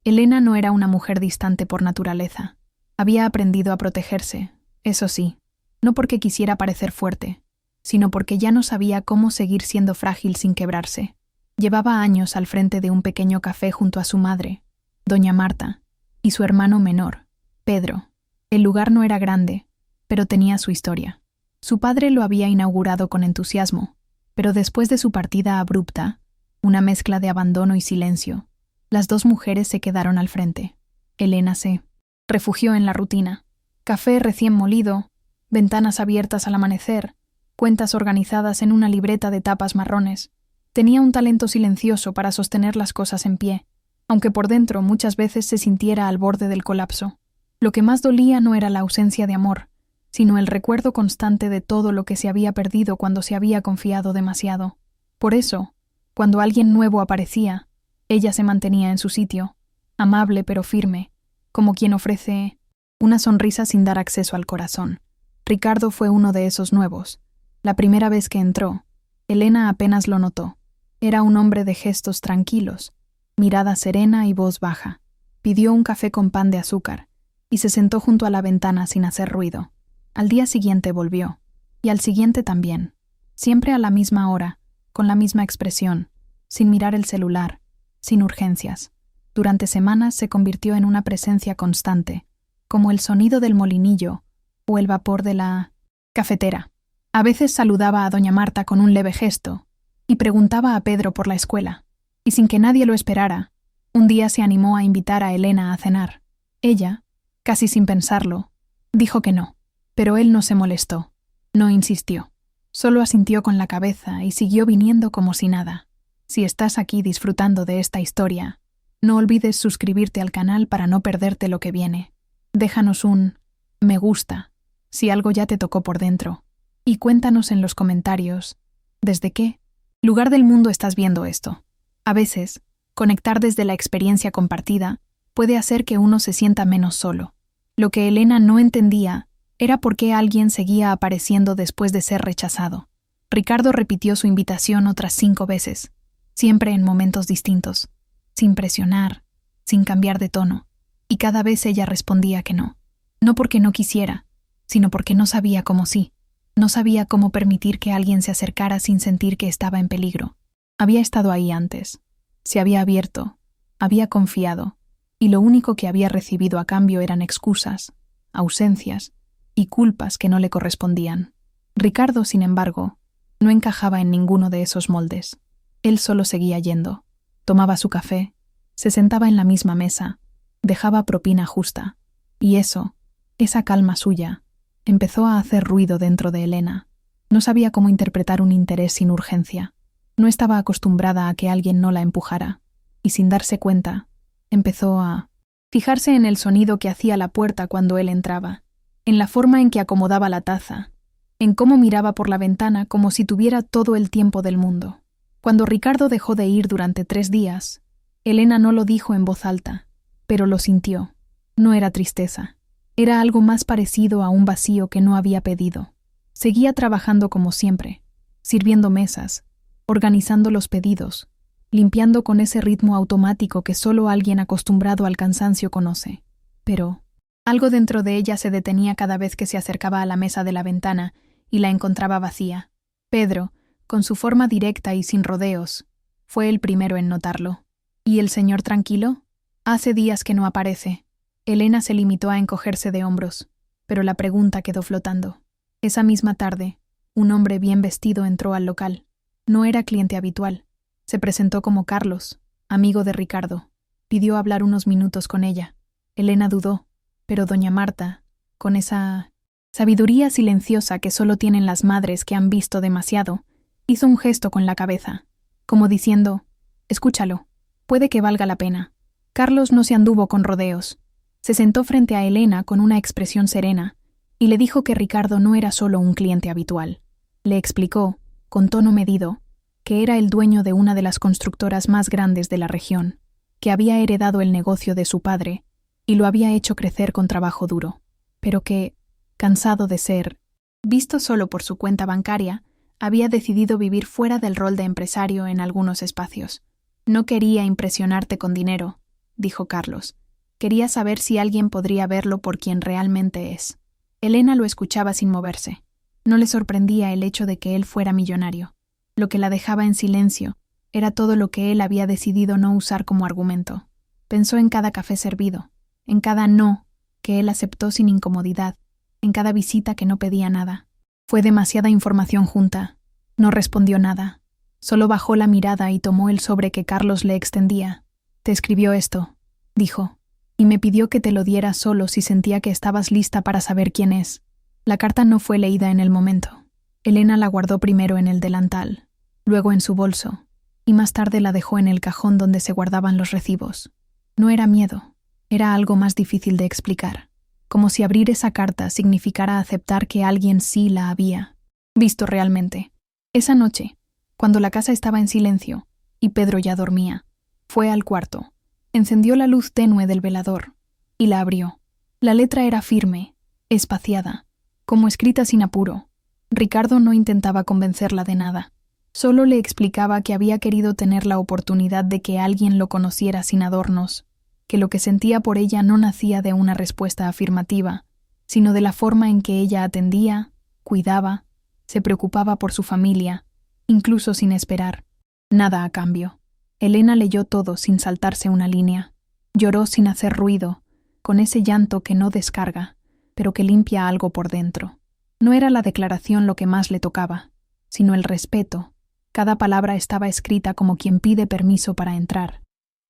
Elena no era una mujer distante por naturaleza. Había aprendido a protegerse, eso sí, no porque quisiera parecer fuerte, sino porque ya no sabía cómo seguir siendo frágil sin quebrarse. Llevaba años al frente de un pequeño café junto a su madre, doña Marta, y su hermano menor, Pedro. El lugar no era grande, pero tenía su historia. Su padre lo había inaugurado con entusiasmo, pero después de su partida abrupta, una mezcla de abandono y silencio, las dos mujeres se quedaron al frente. Elena se refugió en la rutina. Café recién molido, ventanas abiertas al amanecer, cuentas organizadas en una libreta de tapas marrones. Tenía un talento silencioso para sostener las cosas en pie, aunque por dentro muchas veces se sintiera al borde del colapso. Lo que más dolía no era la ausencia de amor, sino el recuerdo constante de todo lo que se había perdido cuando se había confiado demasiado. Por eso, cuando alguien nuevo aparecía, ella se mantenía en su sitio, amable pero firme, como quien ofrece una sonrisa sin dar acceso al corazón. Ricardo fue uno de esos nuevos. La primera vez que entró, Elena apenas lo notó. Era un hombre de gestos tranquilos, mirada serena y voz baja. Pidió un café con pan de azúcar y se sentó junto a la ventana sin hacer ruido. Al día siguiente volvió, y al siguiente también, siempre a la misma hora, con la misma expresión, sin mirar el celular, sin urgencias. Durante semanas se convirtió en una presencia constante, como el sonido del molinillo o el vapor de la cafetera. A veces saludaba a doña Marta con un leve gesto y preguntaba a Pedro por la escuela, y sin que nadie lo esperara, un día se animó a invitar a Elena a cenar. Ella, casi sin pensarlo, dijo que no, pero él no se molestó, no insistió. Solo asintió con la cabeza y siguió viniendo como si nada. Si estás aquí disfrutando de esta historia, no olvides suscribirte al canal para no perderte lo que viene. Déjanos un me gusta si algo ya te tocó por dentro. Y cuéntanos en los comentarios ¿desde qué lugar del mundo estás viendo esto? A veces, conectar desde la experiencia compartida puede hacer que uno se sienta menos solo. Lo que Elena no entendía era por qué alguien seguía apareciendo después de ser rechazado. Ricardo repitió su invitación otras 5 veces, siempre en momentos distintos, sin presionar, sin cambiar de tono, y cada vez ella respondía que no. No porque no quisiera, sino porque no sabía cómo sí. No sabía cómo permitir que alguien se acercara sin sentir que estaba en peligro. Había estado ahí antes, se había abierto, había confiado, y lo único que había recibido a cambio eran excusas, ausencias y culpas que no le correspondían. Ricardo, sin embargo, no encajaba en ninguno de esos moldes. Él solo seguía yendo, tomaba su café, se sentaba en la misma mesa, dejaba propina justa, y esa calma suya, empezó a hacer ruido dentro de Elena. No sabía cómo interpretar un interés sin urgencia. No estaba acostumbrada a que alguien no la empujara, y sin darse cuenta, empezó a fijarse en el sonido que hacía la puerta cuando él entraba, en la forma en que acomodaba la taza, en cómo miraba por la ventana como si tuviera todo el tiempo del mundo. Cuando Ricardo dejó de ir durante 3 días, Elena no lo dijo en voz alta, pero lo sintió. No era tristeza. Era algo más parecido a un vacío que no había pedido. Seguía trabajando como siempre, sirviendo mesas, organizando los pedidos, limpiando con ese ritmo automático que solo alguien acostumbrado al cansancio conoce. Pero algo dentro de ella se detenía cada vez que se acercaba a la mesa de la ventana y la encontraba vacía. Pedro, con su forma directa y sin rodeos, fue el primero en notarlo. ¿Y el señor tranquilo? Hace días que no aparece. Elena se limitó a encogerse de hombros, pero la pregunta quedó flotando. Esa misma tarde, un hombre bien vestido entró al local. No era cliente habitual. Se presentó como Carlos, amigo de Ricardo. Pidió hablar unos minutos con ella. Elena dudó, pero doña Marta, con esa sabiduría silenciosa que solo tienen las madres que han visto demasiado, hizo un gesto con la cabeza, como diciendo, «Escúchalo, puede que valga la pena». Carlos no se anduvo con rodeos. Se sentó frente a Elena con una expresión serena y le dijo que Ricardo no era solo un cliente habitual. Le explicó, con tono medido, que era el dueño de una de las constructoras más grandes de la región, que había heredado el negocio de su padre y lo había hecho crecer con trabajo duro, pero que, cansado de ser visto solo por su cuenta bancaria, había decidido vivir fuera del rol de empresario en algunos espacios. No quería impresionarte con dinero, dijo Carlos. Quería saber si alguien podría verlo por quien realmente es. Elena lo escuchaba sin moverse. No le sorprendía el hecho de que él fuera millonario. Lo que la dejaba en silencio era todo lo que él había decidido no usar como argumento. Pensó en cada café servido, en cada no que él aceptó sin incomodidad, en cada visita que no pedía nada. Fue demasiada información junta. No respondió nada. Solo bajó la mirada y tomó el sobre que Carlos le extendía. «Te escribió esto», dijo, «y me pidió que te lo diera solo si sentía que estabas lista para saber quién es». La carta no fue leída en el momento. Elena la guardó primero en el delantal, luego en su bolso, y más tarde la dejó en el cajón donde se guardaban los recibos. No era miedo, era algo más difícil de explicar, como si abrir esa carta significara aceptar que alguien sí la había visto realmente. Esa noche, cuando la casa estaba en silencio y Pedro ya dormía, fue al cuarto, encendió la luz tenue del velador y la abrió. La letra era firme, espaciada, como escrita sin apuro. Ricardo no intentaba convencerla de nada. Solo le explicaba que había querido tener la oportunidad de que alguien lo conociera sin adornos, que lo que sentía por ella no nacía de una respuesta afirmativa, sino de la forma en que ella atendía, cuidaba, se preocupaba por su familia, incluso sin esperar nada a cambio. Elena leyó todo sin saltarse una línea. Lloró sin hacer ruido, con ese llanto que no descarga, pero que limpia algo por dentro. No era la declaración lo que más le tocaba, sino el respeto. Cada palabra estaba escrita como quien pide permiso para entrar,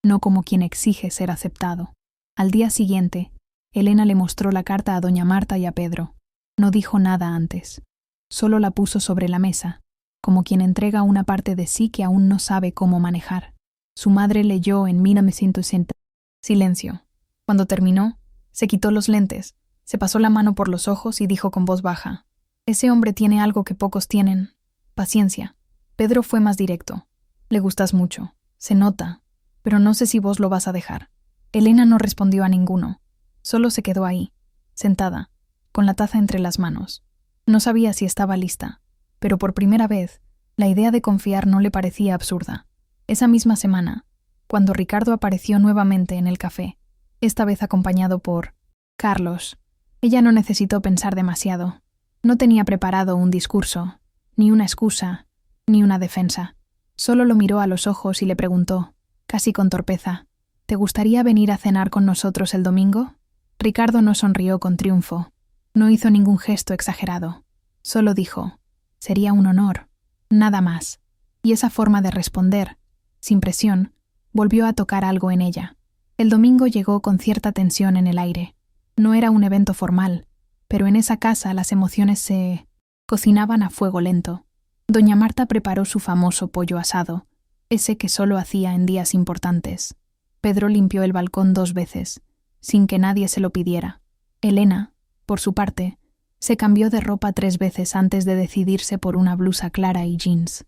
no como quien exige ser aceptado. Al día siguiente, Elena le mostró la carta a doña Marta y a Pedro. No dijo nada antes. Solo la puso sobre la mesa, como quien entrega una parte de sí que aún no sabe cómo manejar. Su madre leyó en 1960. Silencio. Cuando terminó, se quitó los lentes, se pasó la mano por los ojos y dijo con voz baja: «Ese hombre tiene algo que pocos tienen. Paciencia». Pedro fue más directo. «Le gustas mucho. Se nota. Pero no sé si vos lo vas a dejar». Elena no respondió a ninguno. Solo se quedó ahí, sentada, con la taza entre las manos. No sabía si estaba lista, pero por primera vez, la idea de confiar no le parecía absurda. Esa misma semana, cuando Ricardo apareció nuevamente en el café, esta vez acompañado por Carlos, ella no necesitó pensar demasiado. No tenía preparado un discurso, ni una excusa, ni una defensa. Solo lo miró a los ojos y le preguntó, casi con torpeza: «¿Te gustaría venir a cenar con nosotros el domingo?» Ricardo no sonrió con triunfo. No hizo ningún gesto exagerado. Solo dijo: «Sería un honor». Nada más. Y esa forma de responder, sin presión, volvió a tocar algo en ella. El domingo llegó con cierta tensión en el aire. No era un evento formal, pero en esa casa las emociones se cocinaban a fuego lento. Doña Marta preparó su famoso pollo asado, ese que solo hacía en días importantes. Pedro limpió el balcón 2 veces, sin que nadie se lo pidiera. Elena, por su parte, se cambió de ropa 3 veces antes de decidirse por una blusa clara y jeans.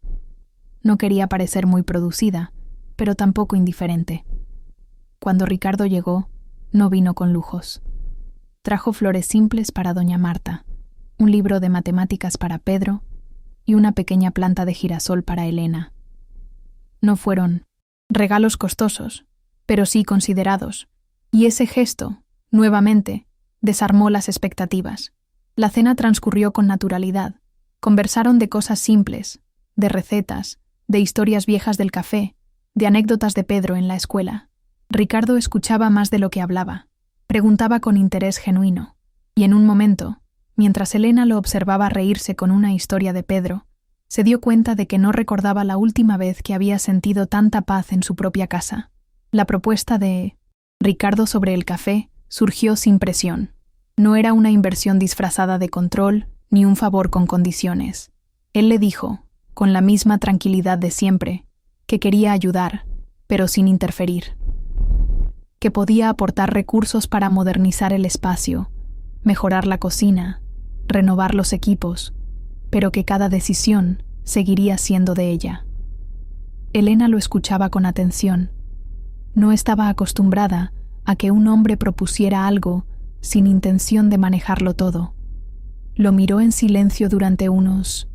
No quería parecer muy producida, pero tampoco indiferente. Cuando Ricardo llegó, no vino con lujos. Trajo flores simples para doña Marta, un libro de matemáticas para Pedro y una pequeña planta de girasol para Elena. No fueron regalos costosos, pero sí considerados, y ese gesto, nuevamente, desarmó las expectativas. La cena transcurrió con naturalidad. Conversaron de cosas simples, de recetas, de historias viejas del café, de anécdotas de Pedro en la escuela. Ricardo escuchaba más de lo que hablaba. Preguntaba con interés genuino, y en un momento, mientras Elena lo observaba reírse con una historia de Pedro, se dio cuenta de que no recordaba la última vez que había sentido tanta paz en su propia casa. La propuesta de Ricardo sobre el café surgió sin presión. No era una inversión disfrazada de control ni un favor con condiciones. Él le dijo, con la misma tranquilidad de siempre, que quería ayudar, pero sin interferir. Que podía aportar recursos para modernizar el espacio, mejorar la cocina, renovar los equipos, pero que cada decisión seguiría siendo de ella. Elena lo escuchaba con atención. No estaba acostumbrada a que un hombre propusiera algo sin intención de manejarlo todo. Lo miró en silencio durante unos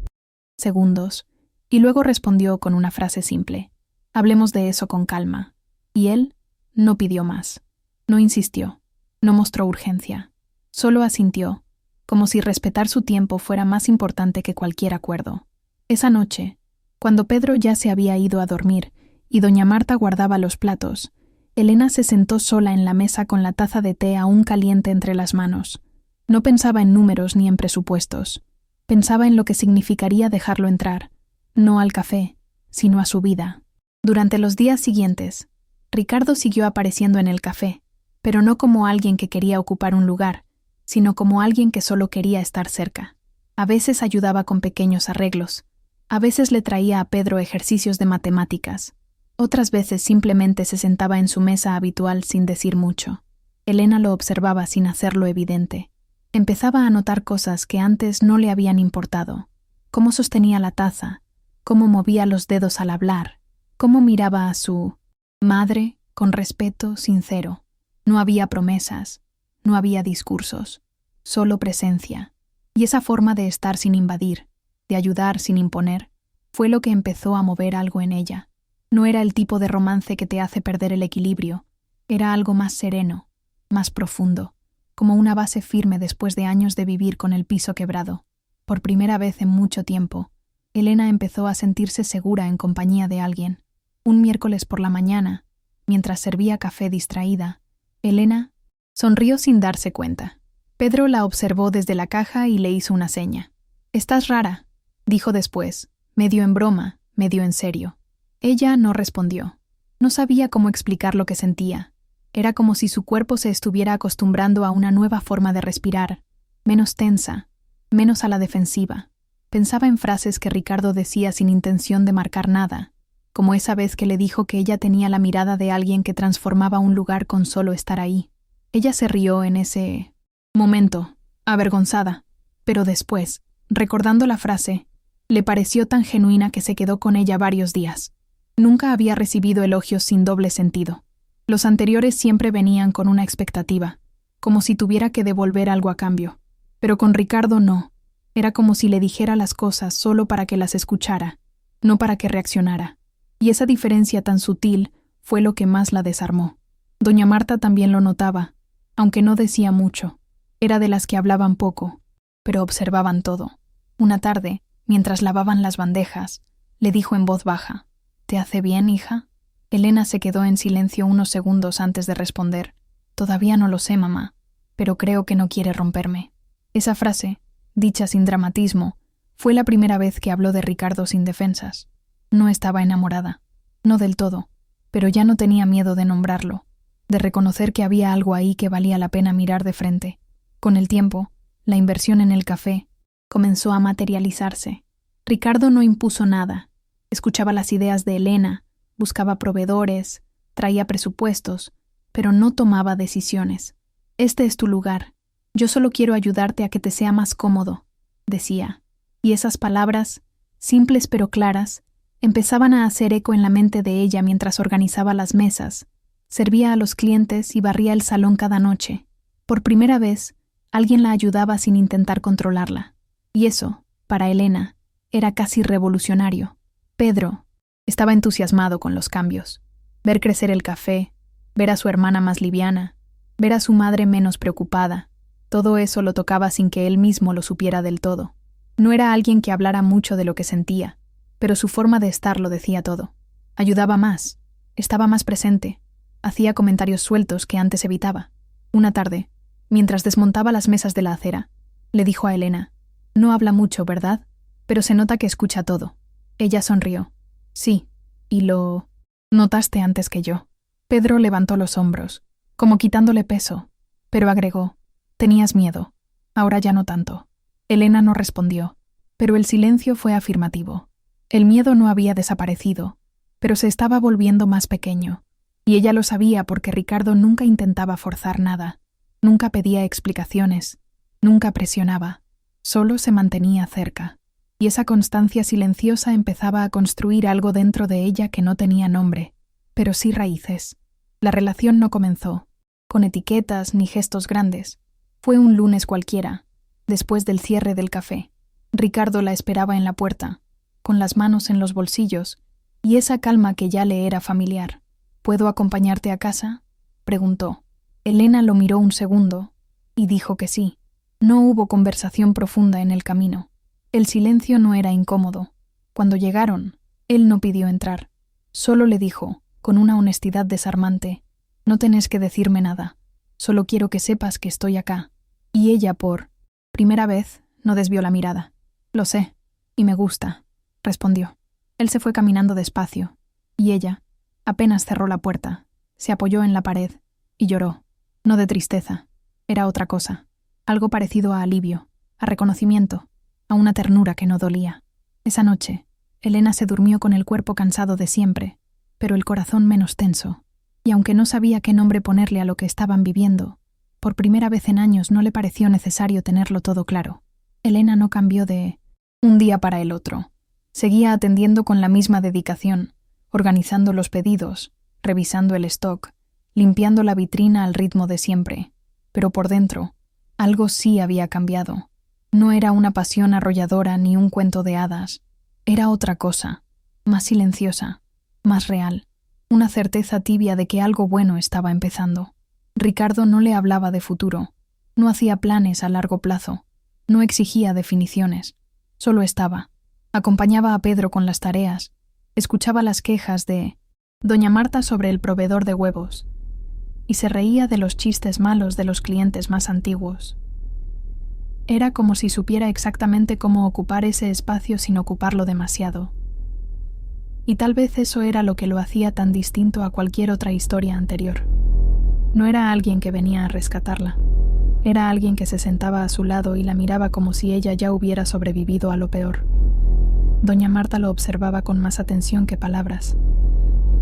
segundos y luego respondió con una frase simple: «Hablemos de eso con calma». Y él No pidió más. No insistió. No mostró urgencia. Solo asintió, como si respetar su tiempo fuera más importante que cualquier acuerdo. Esa noche, cuando Pedro ya se había ido a dormir y doña Marta guardaba los platos, Elena se sentó sola en la mesa con la taza de té aún caliente entre las manos. No pensaba en números ni en presupuestos. Pensaba en lo que significaría dejarlo entrar, no al café, sino a su vida. Durante los días siguientes, Ricardo siguió apareciendo en el café, pero no como alguien que quería ocupar un lugar, sino como alguien que solo quería estar cerca. A veces ayudaba con pequeños arreglos, a veces le traía a Pedro ejercicios de matemáticas, otras veces simplemente se sentaba en su mesa habitual sin decir mucho. Elena lo observaba sin hacerlo evidente. Empezaba a notar cosas que antes no le habían importado: cómo sostenía la taza, cómo movía los dedos al hablar, cómo miraba a su madre con respeto sincero. No había promesas, no había discursos, solo presencia. Y esa forma de estar sin invadir, de ayudar sin imponer, fue lo que empezó a mover algo en ella. No era el tipo de romance que te hace perder el equilibrio, era algo más sereno, más profundo, como una base firme después de años de vivir con el piso quebrado. Por primera vez en mucho tiempo, Elena empezó a sentirse segura en compañía de alguien. Un miércoles por la mañana, mientras servía café distraída, Elena sonrió sin darse cuenta. Pedro la observó desde la caja y le hizo una seña. «Estás rara», dijo después, medio en broma, medio en serio. Ella no respondió. No sabía cómo explicar lo que sentía. Era como si su cuerpo se estuviera acostumbrando a una nueva forma de respirar, menos tensa, menos a la defensiva. Pensaba en frases que Ricardo decía sin intención de marcar nada, como esa vez que le dijo que ella tenía la mirada de alguien que transformaba un lugar con solo estar ahí. Ella se rió en ese momento, avergonzada, pero después, recordando la frase, le pareció tan genuina que se quedó con ella varios días. Nunca había recibido elogios sin doble sentido. Los anteriores siempre venían con una expectativa, como si tuviera que devolver algo a cambio. Pero con Ricardo no. Era como si le dijera las cosas solo para que las escuchara, no para que reaccionara. Y esa diferencia tan sutil fue lo que más la desarmó. Doña Marta también lo notaba, aunque no decía mucho. Era de las que hablaban poco, pero observaban todo. Una tarde, mientras lavaban las bandejas, le dijo en voz baja: «¿Te hace bien, hija?» Elena se quedó en silencio unos segundos antes de responder. «Todavía no lo sé, mamá, pero creo que no quiere romperme». Esa frase, dicha sin dramatismo, fue la primera vez que habló de Ricardo sin defensas. No estaba enamorada, no del todo, pero ya no tenía miedo de nombrarlo, de reconocer que había algo ahí que valía la pena mirar de frente. Con el tiempo, la inversión en el café comenzó a materializarse. Ricardo no impuso nada. Escuchaba las ideas de Elena, buscaba proveedores, traía presupuestos, pero no tomaba decisiones. «Este es tu lugar. Yo solo quiero ayudarte a que te sea más cómodo», decía. Y esas palabras, simples pero claras, empezaban a hacer eco en la mente de ella mientras organizaba las mesas, servía a los clientes y barría el salón cada noche. Por primera vez, alguien la ayudaba sin intentar controlarla. Y eso, para Elena, era casi revolucionario. Pedro estaba entusiasmado con los cambios. Ver crecer el café, ver a su hermana más liviana, ver a su madre menos preocupada, todo eso lo tocaba sin que él mismo lo supiera del todo. No era alguien que hablara mucho de lo que sentía, pero su forma de estar lo decía todo. Ayudaba más, estaba más presente, hacía comentarios sueltos que antes evitaba. Una tarde, mientras desmontaba las mesas de la acera, le dijo a Elena: «No habla mucho, ¿verdad? Pero se nota que escucha todo». Ella sonrió. «Sí, y lo notaste antes que yo». Pedro levantó los hombros, como quitándole peso, pero agregó: «Tenías miedo. Ahora ya no tanto». Elena no respondió, pero el silencio fue afirmativo. El miedo no había desaparecido, pero se estaba volviendo más pequeño, y ella lo sabía porque Ricardo nunca intentaba forzar nada, nunca pedía explicaciones, nunca presionaba, solo se mantenía cerca. Y esa constancia silenciosa empezaba a construir algo dentro de ella que no tenía nombre, pero sí raíces. La relación no comenzó, con etiquetas ni gestos grandes. Fue un lunes cualquiera, después del cierre del café. Ricardo la esperaba en la puerta, con las manos en los bolsillos, y esa calma que ya le era familiar. ¿Puedo acompañarte a casa?, preguntó. Elena lo miró un segundo y dijo que sí. No hubo conversación profunda en el camino. El silencio no era incómodo. Cuando llegaron, él no pidió entrar. Solo le dijo, con una honestidad desarmante: «No tenés que decirme nada. Solo quiero que sepas que estoy acá». Y ella, por primera vez, no desvió la mirada. «Lo sé, y me gusta», respondió. Él se fue caminando despacio, y ella, apenas cerró la puerta, se apoyó en la pared y lloró. No de tristeza, era otra cosa. Algo parecido a alivio, a reconocimiento, a una ternura que no dolía. Esa noche, Elena se durmió con el cuerpo cansado de siempre, pero el corazón menos tenso, y aunque no sabía qué nombre ponerle a lo que estaban viviendo, por primera vez en años no le pareció necesario tenerlo todo claro. Elena no cambió de un día para el otro. Seguía atendiendo con la misma dedicación, organizando los pedidos, revisando el stock, limpiando la vitrina al ritmo de siempre. Pero por dentro, algo sí había cambiado. No era una pasión arrolladora ni un cuento de hadas. Era otra cosa, más silenciosa, más real, una certeza tibia de que algo bueno estaba empezando. Ricardo no le hablaba de futuro, no hacía planes a largo plazo, no exigía definiciones, solo estaba. Acompañaba a Pedro con las tareas, escuchaba las quejas de doña Marta sobre el proveedor de huevos y se reía de los chistes malos de los clientes más antiguos. Era como si supiera exactamente cómo ocupar ese espacio sin ocuparlo demasiado. Y tal vez eso era lo que lo hacía tan distinto a cualquier otra historia anterior. No era alguien que venía a rescatarla. Era alguien que se sentaba a su lado y la miraba como si ella ya hubiera sobrevivido a lo peor. Doña Marta lo observaba con más atención que palabras.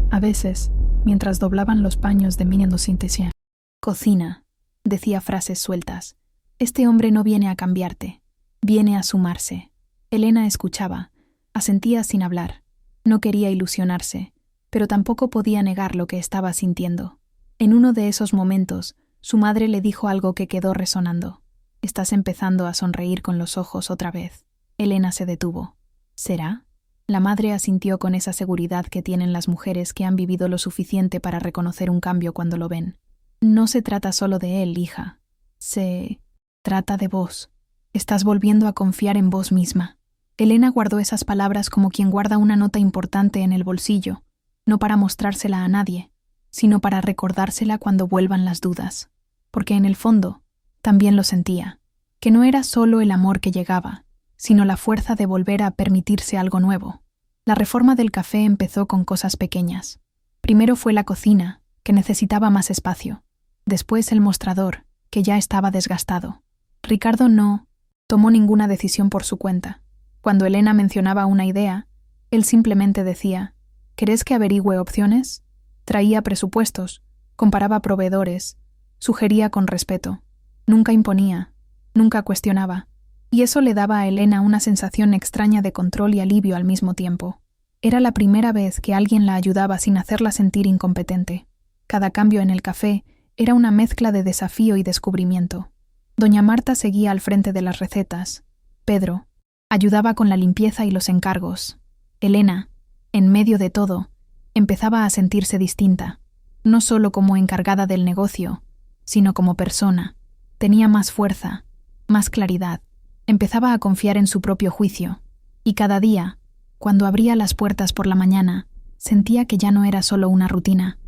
A veces, mientras doblaban los paños de minendosintesía. «Cocina», decía frases sueltas. «Este hombre no viene a cambiarte, viene a sumarse». Elena escuchaba, asentía sin hablar. No quería ilusionarse, pero tampoco podía negar lo que estaba sintiendo. En uno de esos momentos, su madre le dijo algo que quedó resonando. «Estás empezando a sonreír con los ojos otra vez». Elena se detuvo. ¿Será? La madre asintió con esa seguridad que tienen las mujeres que han vivido lo suficiente para reconocer un cambio cuando lo ven. «No se trata solo de él, hija. Se trata de vos. Estás volviendo a confiar en vos misma». Elena guardó esas palabras como quien guarda una nota importante en el bolsillo, no para mostrársela a nadie, sino para recordársela cuando vuelvan las dudas. Porque en el fondo, también lo sentía, que no era solo el amor que llegaba, sino la fuerza de volver a permitirse algo nuevo. La reforma del café empezó con cosas pequeñas. Primero fue la cocina, que necesitaba más espacio. Después el mostrador, que ya estaba desgastado. Ricardo no tomó ninguna decisión por su cuenta. Cuando Elena mencionaba una idea, él simplemente decía: «¿Querés que averigüe opciones?». Traía presupuestos, comparaba proveedores, sugería con respeto. Nunca imponía, nunca cuestionaba. Y eso le daba a Elena una sensación extraña de control y alivio al mismo tiempo. Era la primera vez que alguien la ayudaba sin hacerla sentir incompetente. Cada cambio en el café era una mezcla de desafío y descubrimiento. Doña Marta seguía al frente de las recetas. Pedro ayudaba con la limpieza y los encargos. Elena, en medio de todo, empezaba a sentirse distinta, no solo como encargada del negocio, sino como persona. Tenía más fuerza, más claridad. Empezaba a confiar en su propio juicio, y cada día, cuando abría las puertas por la mañana, sentía que ya no era solo una rutina.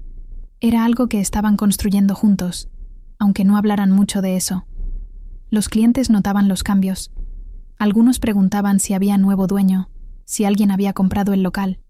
Era algo que estaban construyendo juntos, aunque no hablaran mucho de eso. Los clientes notaban los cambios. Algunos preguntaban si había nuevo dueño, si alguien había comprado el local.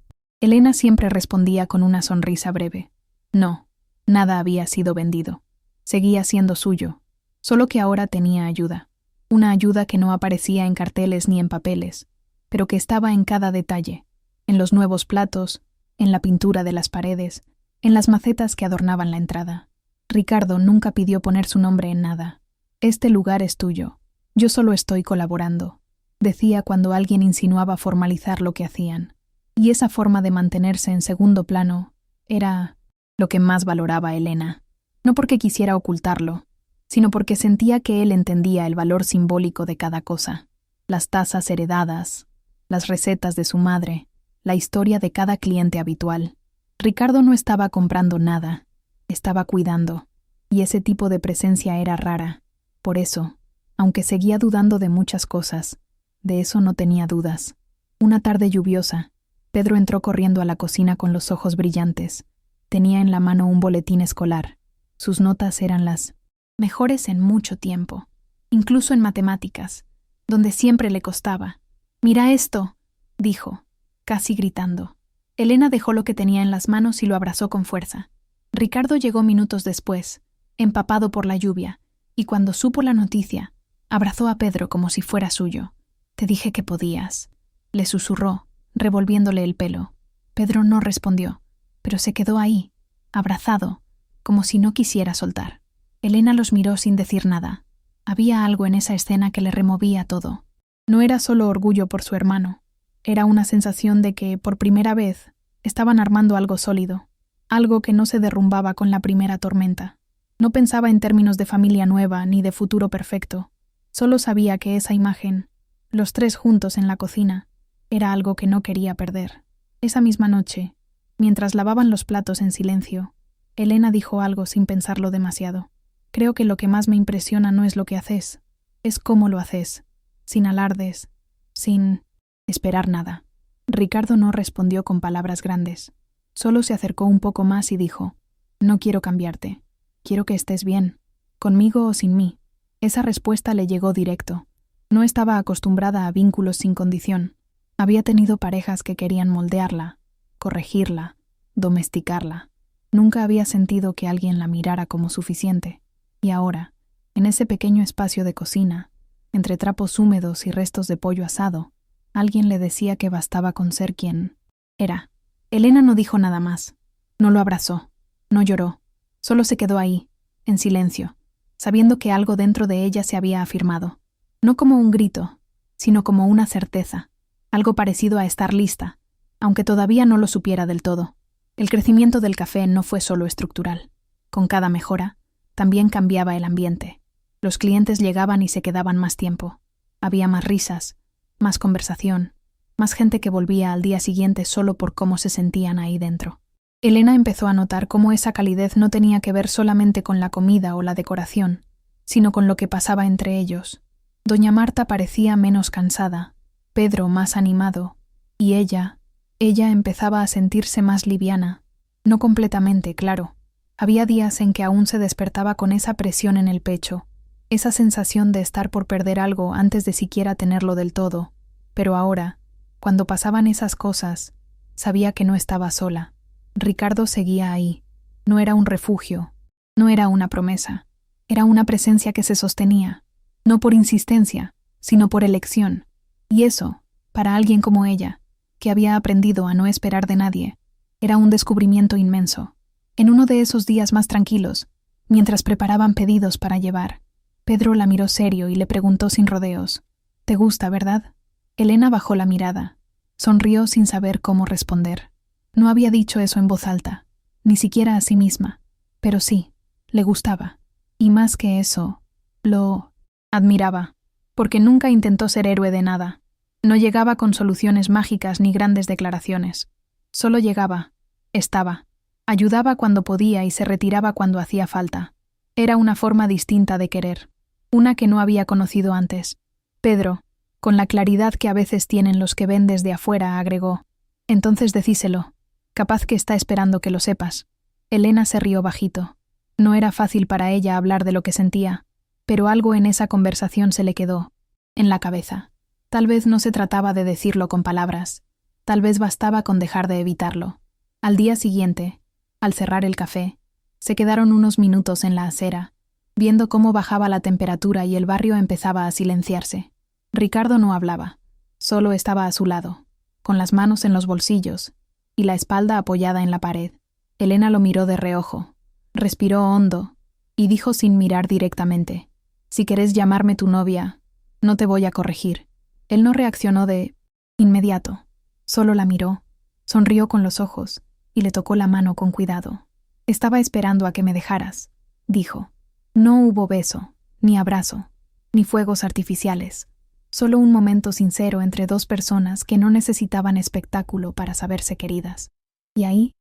Elena siempre respondía con una sonrisa breve. No, nada había sido vendido. Seguía siendo suyo, solo que ahora tenía ayuda. Una ayuda que no aparecía en carteles ni en papeles, pero que estaba en cada detalle, en los nuevos platos, en la pintura de las paredes, en las macetas que adornaban la entrada. Ricardo nunca pidió poner su nombre en nada. «Este lugar es tuyo. Yo solo estoy colaborando», decía cuando alguien insinuaba formalizar lo que hacían. Y esa forma de mantenerse en segundo plano era lo que más valoraba Elena. No porque quisiera ocultarlo, sino porque sentía que él entendía el valor simbólico de cada cosa. Las tazas heredadas, las recetas de su madre, la historia de cada cliente habitual. Ricardo no estaba comprando nada, estaba cuidando, y ese tipo de presencia era rara. Por eso, aunque seguía dudando de muchas cosas, de eso no tenía dudas. Una tarde lluviosa, Pedro entró corriendo a la cocina con los ojos brillantes. Tenía en la mano un boletín escolar. Sus notas eran las mejores en mucho tiempo, incluso en matemáticas, donde siempre le costaba. «Mira esto», dijo, casi gritando. Elena dejó lo que tenía en las manos y lo abrazó con fuerza. Ricardo llegó minutos después, empapado por la lluvia, y cuando supo la noticia, abrazó a Pedro como si fuera suyo. «Te dije que podías», le susurró, revolviéndole el pelo. Pedro no respondió, pero se quedó ahí, abrazado, como si no quisiera soltar. Elena los miró sin decir nada. Había algo en esa escena que le removía todo. No era solo orgullo por su hermano. Era una sensación de que, por primera vez, estaban armando algo sólido, algo que no se derrumbaba con la primera tormenta. No pensaba en términos de familia nueva ni de futuro perfecto. Solo sabía que esa imagen, los tres juntos en la cocina, era algo que no quería perder. Esa misma noche, mientras lavaban los platos en silencio, Elena dijo algo sin pensarlo demasiado. «Creo que lo que más me impresiona no es lo que haces, es cómo lo haces, sin alardes, sin esperar nada». Ricardo no respondió con palabras grandes. Solo se acercó un poco más y dijo: «No quiero cambiarte. Quiero que estés bien, conmigo o sin mí». Esa respuesta le llegó directo. No estaba acostumbrada a vínculos sin condición. Había tenido parejas que querían moldearla, corregirla, domesticarla. Nunca había sentido que alguien la mirara como suficiente. Y ahora, en ese pequeño espacio de cocina, entre trapos húmedos y restos de pollo asado, alguien le decía que bastaba con ser quien era. Elena no dijo nada más. No lo abrazó, no lloró. Solo se quedó ahí, en silencio, sabiendo que algo dentro de ella se había afirmado. No como un grito, sino como una certeza. Algo parecido a estar lista, aunque todavía no lo supiera del todo. El crecimiento del café no fue solo estructural. Con cada mejora, también cambiaba el ambiente. Los clientes llegaban y se quedaban más tiempo. Había más risas, más conversación, más gente que volvía al día siguiente solo por cómo se sentían ahí dentro. Elena empezó a notar cómo esa calidez no tenía que ver solamente con la comida o la decoración, sino con lo que pasaba entre ellos. Doña Marta parecía menos cansada, Pedro más animado, y ella empezaba a sentirse más liviana. No completamente, claro. Había días en que aún se despertaba con esa presión en el pecho, esa sensación de estar por perder algo antes de siquiera tenerlo del todo. Pero ahora, cuando pasaban esas cosas, sabía que no estaba sola. Ricardo seguía ahí. No era un refugio, no era una promesa. Era una presencia que se sostenía, no por insistencia, sino por elección. Y eso, para alguien como ella, que había aprendido a no esperar de nadie, era un descubrimiento inmenso. En uno de esos días más tranquilos, mientras preparaban pedidos para llevar, Pedro la miró serio y le preguntó sin rodeos: «¿Te gusta, verdad?». Elena bajó la mirada. Sonrió sin saber cómo responder. No había dicho eso en voz alta, ni siquiera a sí misma, pero sí, le gustaba. Y más que eso, lo admiraba, porque nunca intentó ser héroe de nada. No llegaba con soluciones mágicas ni grandes declaraciones. Solo llegaba, estaba, ayudaba cuando podía y se retiraba cuando hacía falta. Era una forma distinta de querer, una que no había conocido antes. Pedro, con la claridad que a veces tienen los que ven desde afuera, agregó: «Entonces decíselo, capaz que está esperando que lo sepas». Elena se rió bajito. No era fácil para ella hablar de lo que sentía, pero algo en esa conversación se le quedó, en la cabeza. Tal vez no se trataba de decirlo con palabras, tal vez bastaba con dejar de evitarlo. Al día siguiente, al cerrar el café, se quedaron unos minutos en la acera, viendo cómo bajaba la temperatura y el barrio empezaba a silenciarse. Ricardo no hablaba, solo estaba a su lado, con las manos en los bolsillos y la espalda apoyada en la pared. Elena lo miró de reojo, respiró hondo y dijo sin mirar directamente: «Si querés llamarme tu novia, no te voy a corregir». Él no reaccionó de inmediato, solo la miró, sonrió con los ojos y le tocó la mano con cuidado. «Estaba esperando a que me dejaras», dijo. No hubo beso, ni abrazo, ni fuegos artificiales, solo un momento sincero entre dos personas que no necesitaban espectáculo para saberse queridas. Y ahí,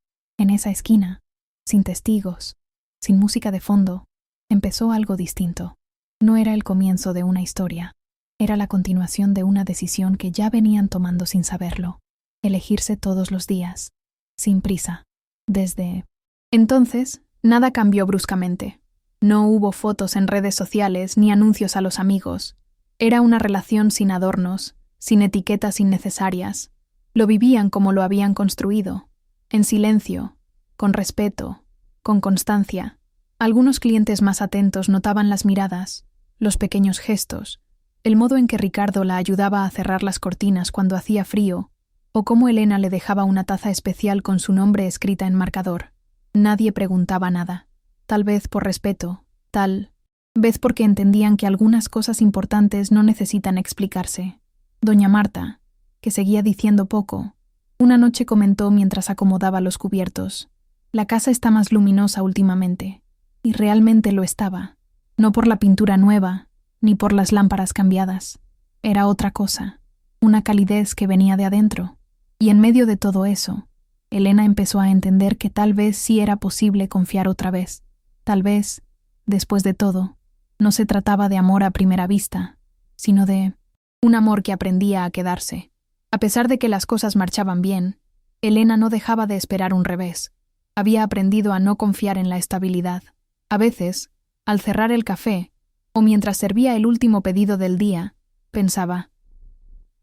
En esa esquina, sin testigos, sin música de fondo, empezó algo distinto. No era el comienzo de una historia, era la continuación de una decisión que ya venían tomando sin saberlo. Elegirse todos los días, sin prisa. Desde entonces, nada cambió bruscamente. No hubo fotos en redes sociales ni anuncios a los amigos. Era una relación sin adornos, sin etiquetas innecesarias. Lo vivían como lo habían construido, en silencio, con respeto, con constancia. Algunos clientes más atentos notaban las miradas, los pequeños gestos, el modo en que Ricardo la ayudaba a cerrar las cortinas cuando hacía frío, o cómo Elena le dejaba una taza especial con su nombre escrita en marcador. Nadie preguntaba nada, tal vez por respeto, tal vez porque entendían que algunas cosas importantes no necesitan explicarse. Doña Marta, que seguía diciendo poco, una noche comentó mientras acomodaba los cubiertos: «La casa está más luminosa últimamente». Y realmente lo estaba, no por la pintura nueva, ni por las lámparas cambiadas. Era otra cosa, una calidez que venía de adentro. Y en medio de todo eso, Elena empezó a entender que tal vez sí era posible confiar otra vez. Tal vez, después de todo, no se trataba de amor a primera vista, sino de un amor que aprendía a quedarse. A pesar de que las cosas marchaban bien, Elena no dejaba de esperar un revés. Había aprendido a no confiar en la estabilidad. A veces, al cerrar el café, o mientras servía el último pedido del día, pensaba: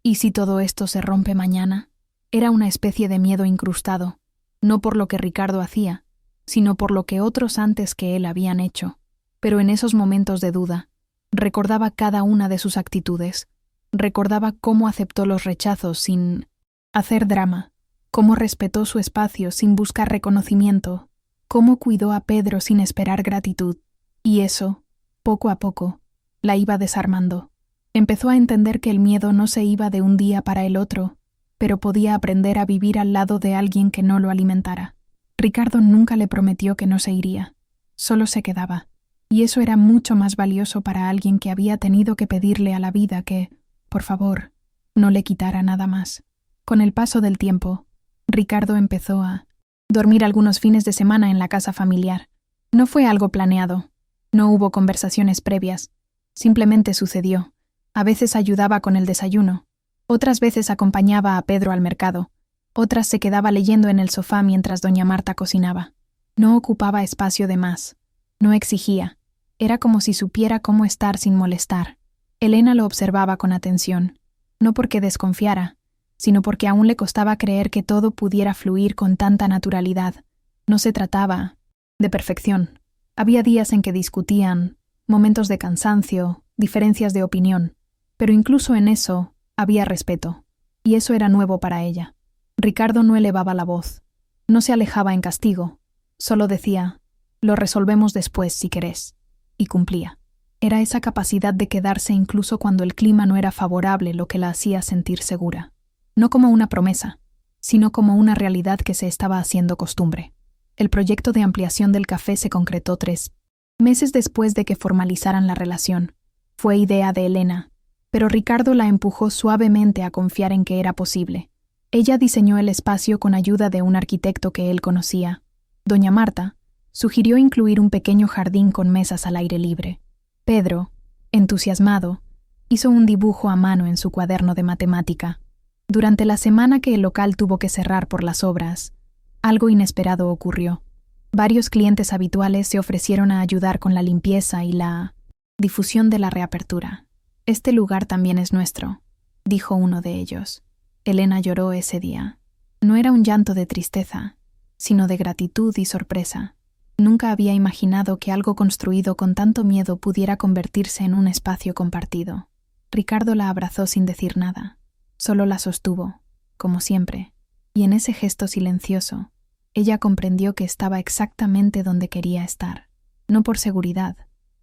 ¿y si todo esto se rompe mañana? Era una especie de miedo incrustado, no por lo que Ricardo hacía, sino por lo que otros antes que él habían hecho. Pero en esos momentos de duda, recordaba cada una de sus actitudes, recordaba cómo aceptó los rechazos sin hacer drama, cómo respetó su espacio sin buscar reconocimiento, cómo cuidó a Pedro sin esperar gratitud. Y eso, poco a poco, la iba desarmando. Empezó a entender que el miedo no se iba de un día para el otro, pero podía aprender a vivir al lado de alguien que no lo alimentara. Ricardo nunca le prometió que no se iría, solo se quedaba, y eso era mucho más valioso para alguien que había tenido que pedirle a la vida que, por favor, no le quitara nada más. Con el paso del tiempo, Ricardo empezó a dormir algunos fines de semana en la casa familiar. No fue algo planeado, no hubo conversaciones previas, simplemente sucedió. A veces ayudaba con el desayuno, otras veces acompañaba a Pedro al mercado, otras se quedaba leyendo en el sofá mientras doña Marta cocinaba. No ocupaba espacio de más, no exigía, era como si supiera cómo estar sin molestar. Elena lo observaba con atención, no porque desconfiara, sino porque aún le costaba creer que todo pudiera fluir con tanta naturalidad. No se trataba de perfección. Había días en que discutían, momentos de cansancio, diferencias de opinión, pero incluso en eso había respeto, y eso era nuevo para ella. Ricardo no elevaba la voz, no se alejaba en castigo, solo decía: «Lo resolvemos después si querés», y cumplía. Era esa capacidad de quedarse incluso cuando el clima no era favorable lo que la hacía sentir segura. No como una promesa, sino como una realidad que se estaba haciendo costumbre. El proyecto de ampliación del café se concretó 3 meses después de que formalizaran la relación. Fue idea de Elena, pero Ricardo la empujó suavemente a confiar en que era posible. Ella diseñó el espacio con ayuda de un arquitecto que él conocía. Doña Marta sugirió incluir un pequeño jardín con mesas al aire libre. Pedro, entusiasmado, hizo un dibujo a mano en su cuaderno de matemática. Durante la semana que el local tuvo que cerrar por las obras, algo inesperado ocurrió. Varios clientes habituales se ofrecieron a ayudar con la limpieza y la difusión de la reapertura. «Este lugar también es nuestro», dijo uno de ellos. Elena lloró ese día. No era un llanto de tristeza, sino de gratitud y sorpresa. Nunca había imaginado que algo construido con tanto miedo pudiera convertirse en un espacio compartido. Ricardo la abrazó sin decir nada. Solo la sostuvo, como siempre, y en ese gesto silencioso, ella comprendió que estaba exactamente donde quería estar, no por seguridad,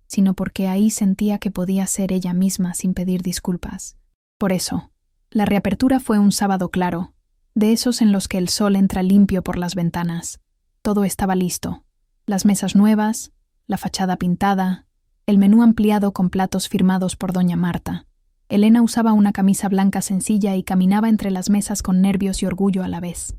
sino porque ahí sentía que podía ser ella misma sin pedir disculpas. Por eso, la reapertura fue un sábado claro, de esos en los que el sol entra limpio por las ventanas. Todo estaba listo, las mesas nuevas, la fachada pintada, el menú ampliado con platos firmados por doña Marta. Elena usaba una camisa blanca sencilla y caminaba entre las mesas con nervios y orgullo a la vez.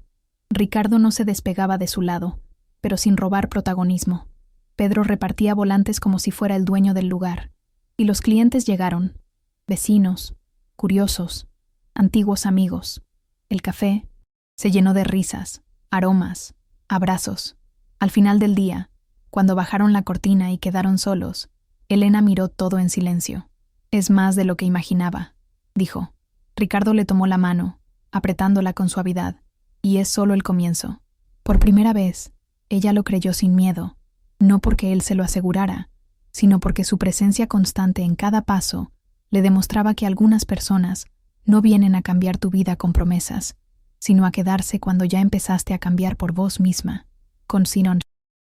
Ricardo no se despegaba de su lado, pero sin robar protagonismo. Pedro repartía volantes como si fuera el dueño del lugar, y los clientes llegaron, vecinos, curiosos, antiguos amigos. El café se llenó de risas, aromas, abrazos. Al final del día, cuando bajaron la cortina y quedaron solos, Elena miró todo en silencio. «Es más de lo que imaginaba», dijo. Ricardo le tomó la mano, apretándola con suavidad, y es solo el comienzo. Por primera vez, ella lo creyó sin miedo, no porque él se lo asegurara, sino porque su presencia constante en cada paso le demostraba que algunas personas no vienen a cambiar tu vida con promesas, sino a quedarse cuando ya empezaste a cambiar por vos misma. Con Sinon,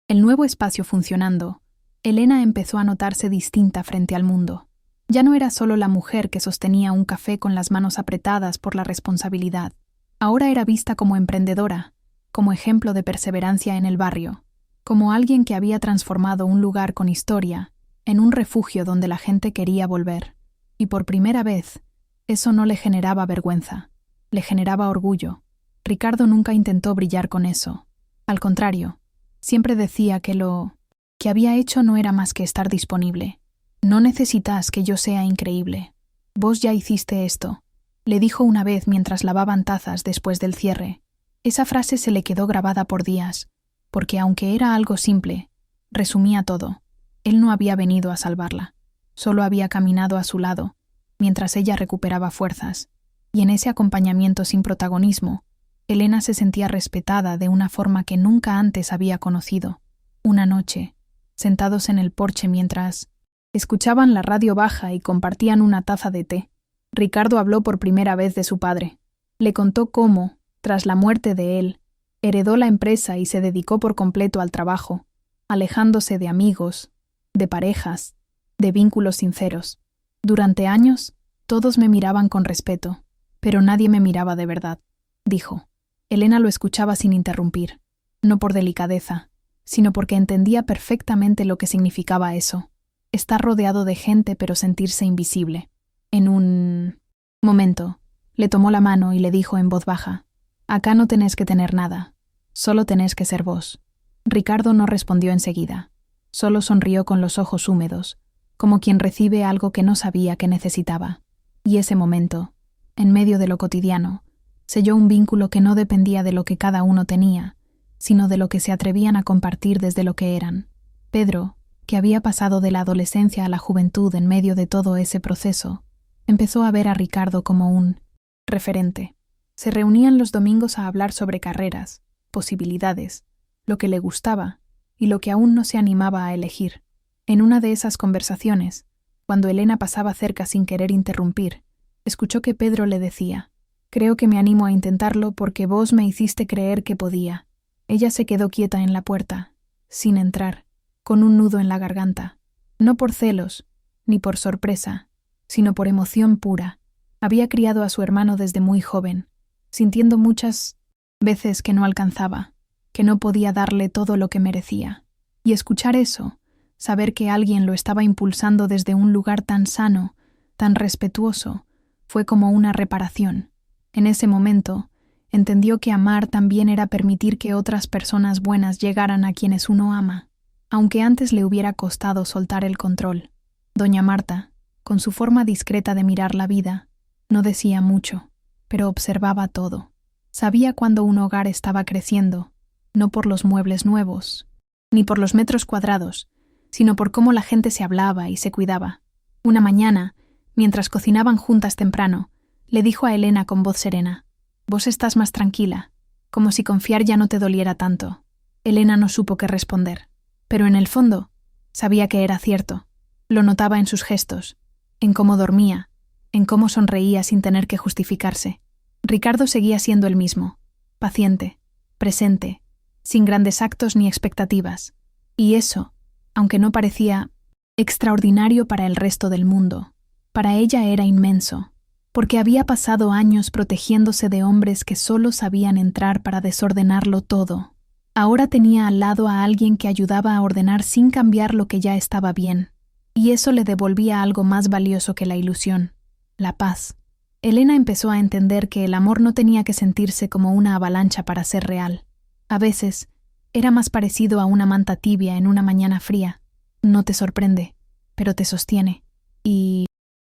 el nuevo espacio funcionando, Elena empezó a notarse distinta frente al mundo. Ya no era solo la mujer que sostenía un café con las manos apretadas por la responsabilidad. Ahora era vista como emprendedora, como ejemplo de perseverancia en el barrio, como alguien que había transformado un lugar con historia en un refugio donde la gente quería volver. Y por primera vez, eso no le generaba vergüenza, le generaba orgullo. Ricardo nunca intentó brillar con eso. Al contrario, siempre decía que lo que había hecho no era más que estar disponible. «No necesitas que yo sea increíble. Vos ya hiciste esto», le dijo una vez mientras lavaban tazas después del cierre. Esa frase se le quedó grabada por días, porque aunque era algo simple, resumía todo. Él no había venido a salvarla, solo había caminado a su lado, mientras ella recuperaba fuerzas, y en ese acompañamiento sin protagonismo, Elena se sentía respetada de una forma que nunca antes había conocido. Una noche, sentados en el porche mientras escuchaban la radio baja y compartían una taza de té, Ricardo habló por primera vez de su padre. Le contó cómo, tras la muerte de él, heredó la empresa y se dedicó por completo al trabajo, alejándose de amigos, de parejas, de vínculos sinceros. «Durante años, todos me miraban con respeto, pero nadie me miraba de verdad», dijo. Elena lo escuchaba sin interrumpir, no por delicadeza, sino porque entendía perfectamente lo que significaba eso. Estar rodeado de gente pero sentirse invisible. En un momento, le tomó la mano y le dijo en voz baja: «Acá no tenés que tener nada, solo tenés que ser vos». Ricardo no respondió enseguida, solo sonrió con los ojos húmedos, como quien recibe algo que no sabía que necesitaba. Y ese momento, en medio de lo cotidiano, selló un vínculo que no dependía de lo que cada uno tenía, sino de lo que se atrevían a compartir desde lo que eran. Pedro, que había pasado de la adolescencia a la juventud en medio de todo ese proceso, empezó a ver a Ricardo como un referente. Se reunían los domingos a hablar sobre carreras, posibilidades, lo que le gustaba y lo que aún no se animaba a elegir. En una de esas conversaciones, cuando Elena pasaba cerca sin querer interrumpir, escuchó que Pedro le decía: «Creo que me animo a intentarlo porque vos me hiciste creer que podía». Ella se quedó quieta en la puerta, sin entrar, con un nudo en la garganta, no por celos, ni por sorpresa, sino por emoción pura. Había criado a su hermano desde muy joven, sintiendo muchas veces que no alcanzaba, que no podía darle todo lo que merecía. Y escuchar eso, saber que alguien lo estaba impulsando desde un lugar tan sano, tan respetuoso, fue como una reparación. En ese momento, entendió que amar también era permitir que otras personas buenas llegaran a quienes uno ama, aunque antes le hubiera costado soltar el control. Doña Marta, con su forma discreta de mirar la vida, no decía mucho, pero observaba todo. Sabía cuando un hogar estaba creciendo, no por los muebles nuevos, ni por los metros cuadrados, sino por cómo la gente se hablaba y se cuidaba. Una mañana, mientras cocinaban juntas temprano, le dijo a Elena con voz serena: «Vos estás más tranquila», como si confiar ya no te doliera tanto. Elena no supo qué responder, pero en el fondo sabía que era cierto. Lo notaba en sus gestos, en cómo dormía, en cómo sonreía sin tener que justificarse. Ricardo seguía siendo el mismo, paciente, presente, sin grandes actos ni expectativas. Y eso, aunque no parecía extraordinario para el resto del mundo, para ella era inmenso, porque había pasado años protegiéndose de hombres que solo sabían entrar para desordenarlo todo. Ahora tenía al lado a alguien que ayudaba a ordenar sin cambiar lo que ya estaba bien, y eso le devolvía algo más valioso que la ilusión: la paz. Elena empezó a entender que el amor no tenía que sentirse como una avalancha para ser real. A veces, era más parecido a una manta tibia en una mañana fría. No te sorprende, pero te sostiene. Y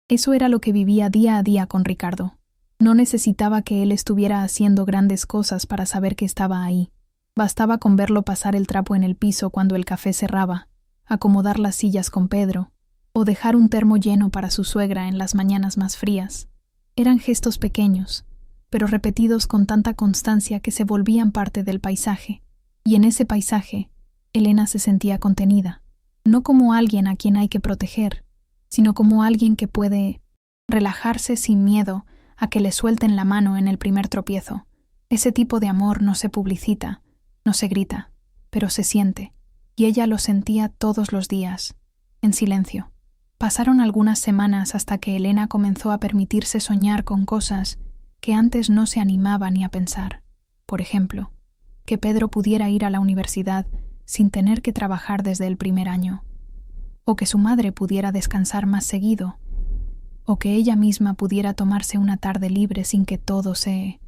eso era lo que vivía día a día con Ricardo. No necesitaba que él estuviera haciendo grandes cosas para saber que estaba ahí. Bastaba con verlo pasar el trapo en el piso cuando el café cerraba, acomodar las sillas con Pedro, o dejar un termo lleno para su suegra en las mañanas más frías. Eran gestos pequeños, pero repetidos con tanta constancia que se volvían parte del paisaje. Y en ese paisaje, Elena se sentía contenida, no como alguien a quien hay que proteger, sino como alguien que puede relajarse sin miedo a que le suelten la mano en el primer tropiezo. Ese tipo de amor no se publicita, no se grita, pero se siente, y ella lo sentía todos los días, en silencio. Pasaron algunas semanas hasta que Elena comenzó a permitirse soñar con cosas que antes no se animaba ni a pensar. Por ejemplo, que Pedro pudiera ir a la universidad sin tener que trabajar desde el primer año, o que su madre pudiera descansar más seguido, o que ella misma pudiera tomarse una tarde libre sin que todo se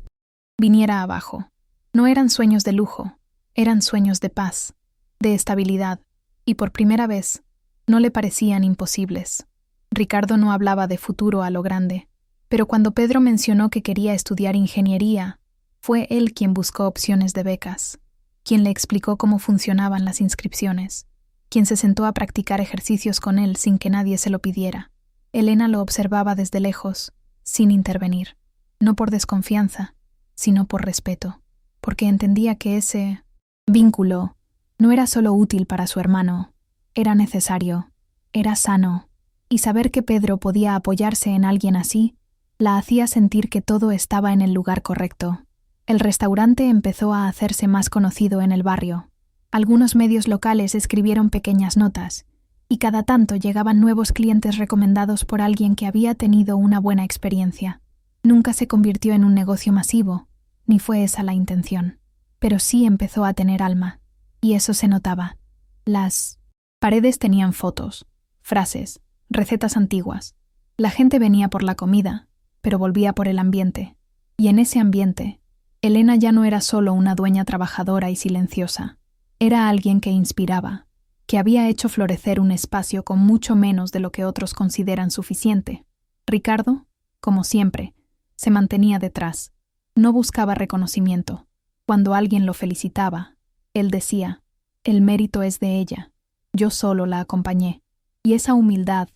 viniera abajo. No eran sueños de lujo, eran sueños de paz, de estabilidad, y por primera vez no le parecían imposibles. Ricardo no hablaba de futuro a lo grande, pero cuando Pedro mencionó que quería estudiar ingeniería, fue él quien buscó opciones de becas, quien le explicó cómo funcionaban las inscripciones, quien se sentó a practicar ejercicios con él sin que nadie se lo pidiera. Elena lo observaba desde lejos, sin intervenir, no por desconfianza, sino por respeto, porque entendía que ese vínculo no era solo útil para su hermano, era necesario, era sano, y saber que Pedro podía apoyarse en alguien así la hacía sentir que todo estaba en el lugar correcto. El restaurante empezó a hacerse más conocido en el barrio. Algunos medios locales escribieron pequeñas notas, y cada tanto llegaban nuevos clientes recomendados por alguien que había tenido una buena experiencia. Nunca se convirtió en un negocio masivo, ni fue esa la intención, pero sí empezó a tener alma, y eso se notaba. Las paredes tenían fotos, frases, recetas antiguas. La gente venía por la comida, pero volvía por el ambiente. Y en ese ambiente, Elena ya no era solo una dueña trabajadora y silenciosa. Era alguien que inspiraba, que había hecho florecer un espacio con mucho menos de lo que otros consideran suficiente. Ricardo, como siempre, se mantenía detrás. No buscaba reconocimiento. Cuando alguien lo felicitaba, él decía, «El mérito es de ella. Yo solo la acompañé». Y esa humildad,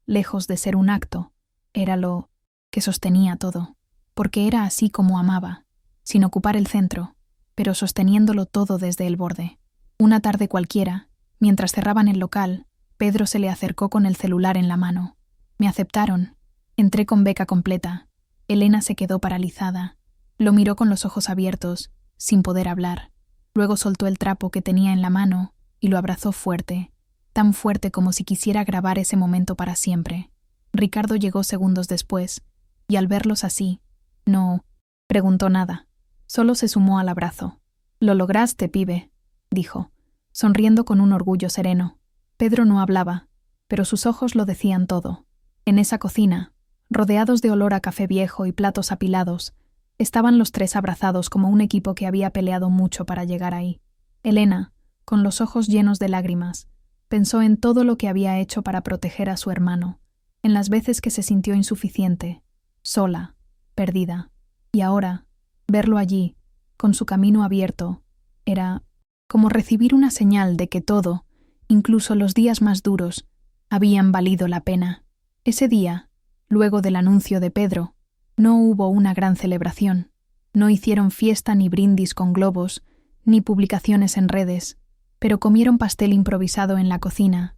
lejos de ser un acto, era lo que sostenía todo, porque era así como amaba, sin ocupar el centro, pero sosteniéndolo todo desde el borde. Una tarde cualquiera, mientras cerraban el local, Pedro se le acercó con el celular en la mano. Me aceptaron. Entré con beca completa. Elena se quedó paralizada. Lo miró con los ojos abiertos, sin poder hablar. Luego soltó el trapo que tenía en la mano y lo abrazó fuerte, tan fuerte como si quisiera grabar ese momento para siempre. Ricardo llegó segundos después, y al verlos así, no preguntó nada. Solo se sumó al abrazo. «Lo lograste, pibe», dijo, sonriendo con un orgullo sereno. Pedro no hablaba, pero sus ojos lo decían todo. En esa cocina, rodeados de olor a café viejo y platos apilados, estaban los tres abrazados como un equipo que había peleado mucho para llegar ahí. Elena, con los ojos llenos de lágrimas, pensó en todo lo que había hecho para proteger a su hermano, en las veces que se sintió insuficiente, sola, perdida. Y ahora, verlo allí, con su camino abierto, era como recibir una señal de que todo, incluso los días más duros, habían valido la pena. Ese día, luego del anuncio de Pedro, no hubo una gran celebración. No hicieron fiesta ni brindis con globos, ni publicaciones en redes, pero comieron pastel improvisado en la cocina,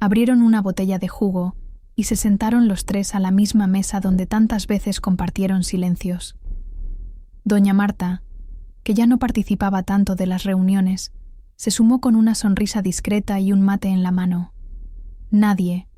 abrieron una botella de jugo y se sentaron los tres a la misma mesa donde tantas veces compartieron silencios. Doña Marta, que ya no participaba tanto de las reuniones, se sumó con una sonrisa discreta y un mate en la mano. Nadie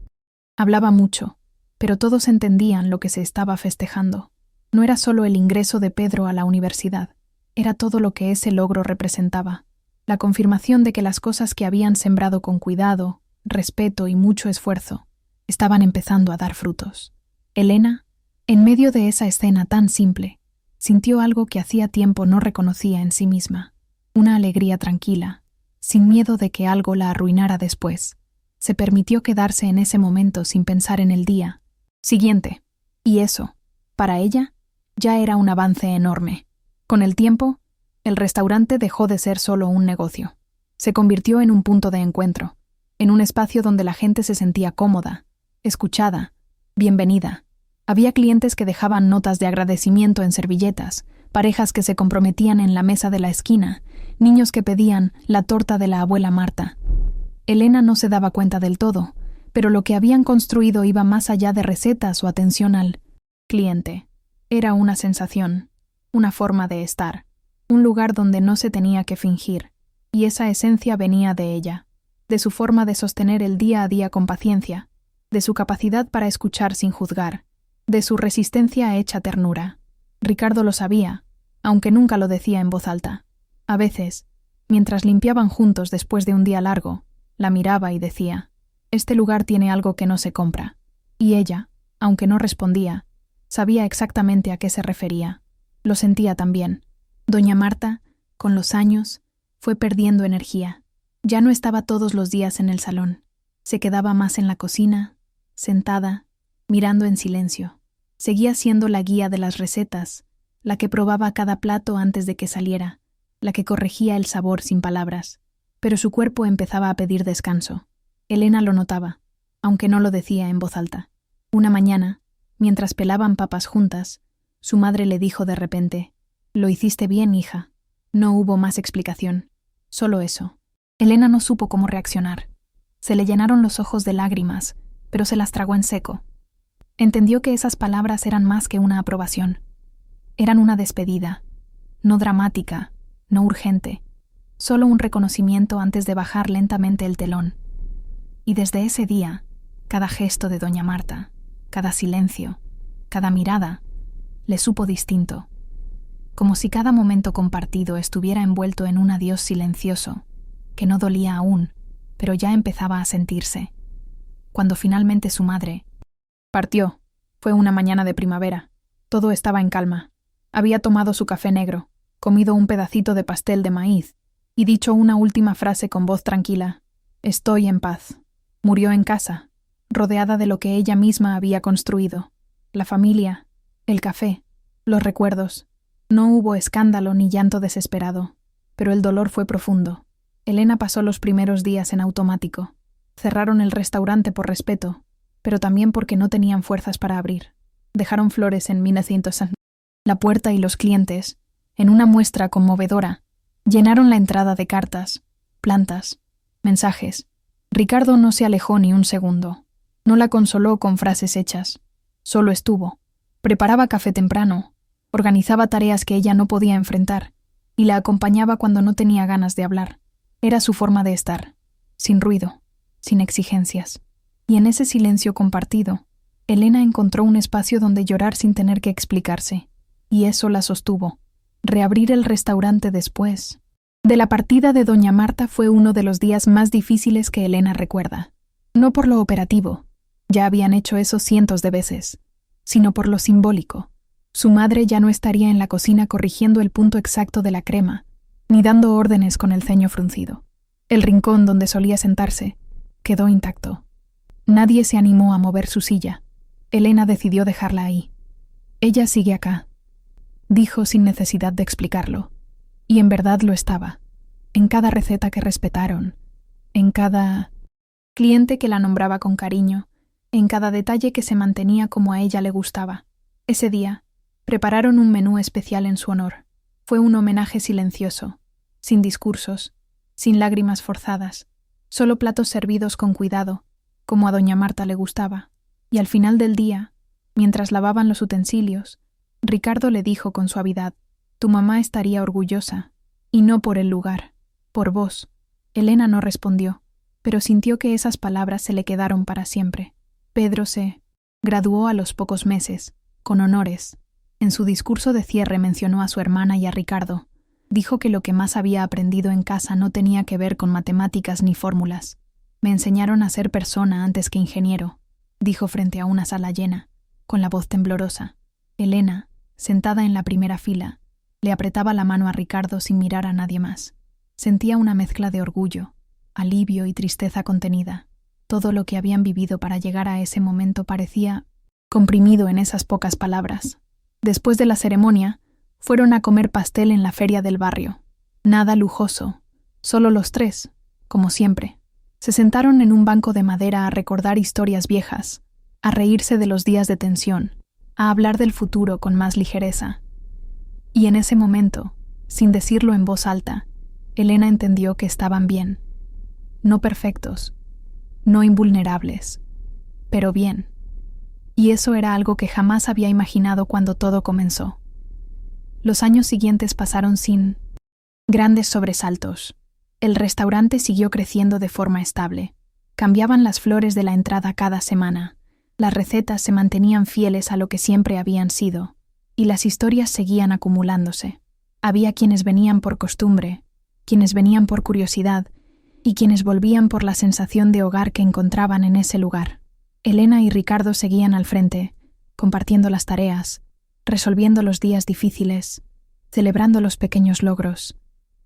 hablaba mucho, pero todos entendían lo que se estaba festejando. No era solo el ingreso de Pedro a la universidad, era todo lo que ese logro representaba, la confirmación de que las cosas que habían sembrado con cuidado, respeto y mucho esfuerzo estaban empezando a dar frutos. Elena, En medio de esa escena tan simple, sintió algo que hacía tiempo no reconocía en sí misma, una alegría tranquila, sin miedo de que algo la arruinara después. Se permitió quedarse en ese momento sin pensar en el día siguiente, y eso, para ella, ya era un avance enorme. Con el tiempo, el restaurante dejó de ser solo un negocio. Se convirtió en un punto de encuentro, en un espacio donde la gente se sentía cómoda, escuchada, bienvenida. Había clientes que dejaban notas de agradecimiento en servilletas, parejas que se comprometían en la mesa de la esquina, niños que pedían la torta de la abuela Marta. Elena no se daba cuenta del todo, pero lo que habían construido iba más allá de recetas o atención al cliente. Era una sensación, una forma de estar, un lugar donde no se tenía que fingir, y esa esencia venía de ella, de su forma de sostener el día a día con paciencia, de su capacidad para escuchar sin juzgar, de su resistencia hecha ternura. Ricardo lo sabía, aunque nunca lo decía en voz alta. A veces, mientras limpiaban juntos después de un día largo, la miraba y decía: «Este lugar tiene algo que no se compra». Y ella, aunque no respondía, sabía exactamente a qué se refería. Lo sentía también. Doña Marta, con los años, fue perdiendo energía. Ya no estaba todos los días en el salón. Se quedaba más en la cocina, sentada, mirando en silencio. Seguía siendo la guía de las recetas, la que probaba cada plato antes de que saliera, la que corregía el sabor sin palabras. Pero su cuerpo empezaba a pedir descanso. Elena lo notaba, aunque no lo decía en voz alta. Una mañana, mientras pelaban papas juntas, su madre le dijo de repente: «Lo hiciste bien, hija». No hubo más explicación, solo eso. Elena no supo cómo reaccionar. Se le llenaron los ojos de lágrimas, pero se las tragó en seco. Entendió que esas palabras eran más que una aprobación. Eran una despedida, no dramática, no urgente, solo un reconocimiento antes de bajar lentamente el telón. Y desde ese día, cada gesto de doña Marta, cada silencio, cada mirada, le supo distinto, como si cada momento compartido estuviera envuelto en un adiós silencioso, que no dolía aún, pero ya empezaba a sentirse. Cuando finalmente su madre partió, fue una mañana de primavera. Todo estaba en calma. Había tomado su café negro, comido un pedacito de pastel de maíz y dicho una última frase con voz tranquila: «Estoy en paz». Murió en casa, rodeada de lo que ella misma había construido: la familia, el café, los recuerdos. No hubo escándalo ni llanto desesperado, pero el dolor fue profundo. Elena pasó los primeros días en automático. Cerraron el restaurante por respeto, pero también porque no tenían fuerzas para abrir. Dejaron flores en 1900. La puerta y los clientes, en una muestra conmovedora, llenaron la entrada de cartas, plantas, mensajes. Ricardo no se alejó ni un segundo. No la consoló con frases hechas. Solo estuvo. Preparaba café temprano, organizaba tareas que ella no podía enfrentar, y la acompañaba cuando no tenía ganas de hablar. Era su forma de estar, sin ruido, sin exigencias. Y en ese silencio compartido, Elena encontró un espacio donde llorar sin tener que explicarse, y eso la sostuvo. Reabrir el restaurante después de la partida de doña Marta fue uno de los días más difíciles que Elena recuerda. No por lo operativo, ya habían hecho eso cientos de veces, sino por lo simbólico. Su madre ya no estaría en la cocina corrigiendo el punto exacto de la crema, ni dando órdenes con el ceño fruncido. El rincón donde solía sentarse quedó intacto. Nadie se animó a mover su silla. Elena decidió dejarla ahí. «Ella sigue acá», dijo sin necesidad de explicarlo. Y en verdad lo estaba. En cada receta que respetaron, en cada cliente que la nombraba con cariño, en cada detalle que se mantenía como a ella le gustaba. Ese día, prepararon un menú especial en su honor. Fue un homenaje silencioso, sin discursos, sin lágrimas forzadas, solo platos servidos con cuidado, como a doña Marta le gustaba. Y al final del día, mientras lavaban los utensilios, Ricardo le dijo con suavidad: «Tu mamá estaría orgullosa, y no por el lugar, por vos». Elena no respondió, pero sintió que esas palabras se le quedaron para siempre. Pedro se graduó a los pocos meses, con honores. En su discurso de cierre mencionó a su hermana y a Ricardo. Dijo que lo que más había aprendido en casa no tenía que ver con matemáticas ni fórmulas. «Me enseñaron a ser persona antes que ingeniero», dijo frente a una sala llena, con la voz temblorosa. Elena, sentada en la primera fila, le apretaba la mano a Ricardo sin mirar a nadie más. Sentía una mezcla de orgullo, alivio y tristeza contenida. Todo lo que habían vivido para llegar a ese momento parecía comprimido en esas pocas palabras. Después de la ceremonia, fueron a comer pastel en la feria del barrio. Nada lujoso, solo los tres, como siempre. Se sentaron en un banco de madera a recordar historias viejas, a reírse de los días de tensión, a hablar del futuro con más ligereza. Y en ese momento, sin decirlo en voz alta, Elena entendió que estaban bien. No perfectos, no invulnerables, pero bien. Y eso era algo que jamás había imaginado cuando todo comenzó. Los años siguientes pasaron sin grandes sobresaltos. El restaurante siguió creciendo de forma estable. Cambiaban las flores de la entrada cada semana. Las recetas se mantenían fieles a lo que siempre habían sido, y las historias seguían acumulándose. Había quienes venían por costumbre, quienes venían por curiosidad, y quienes volvían por la sensación de hogar que encontraban en ese lugar. Elena y Ricardo seguían al frente, compartiendo las tareas, resolviendo los días difíciles, celebrando los pequeños logros.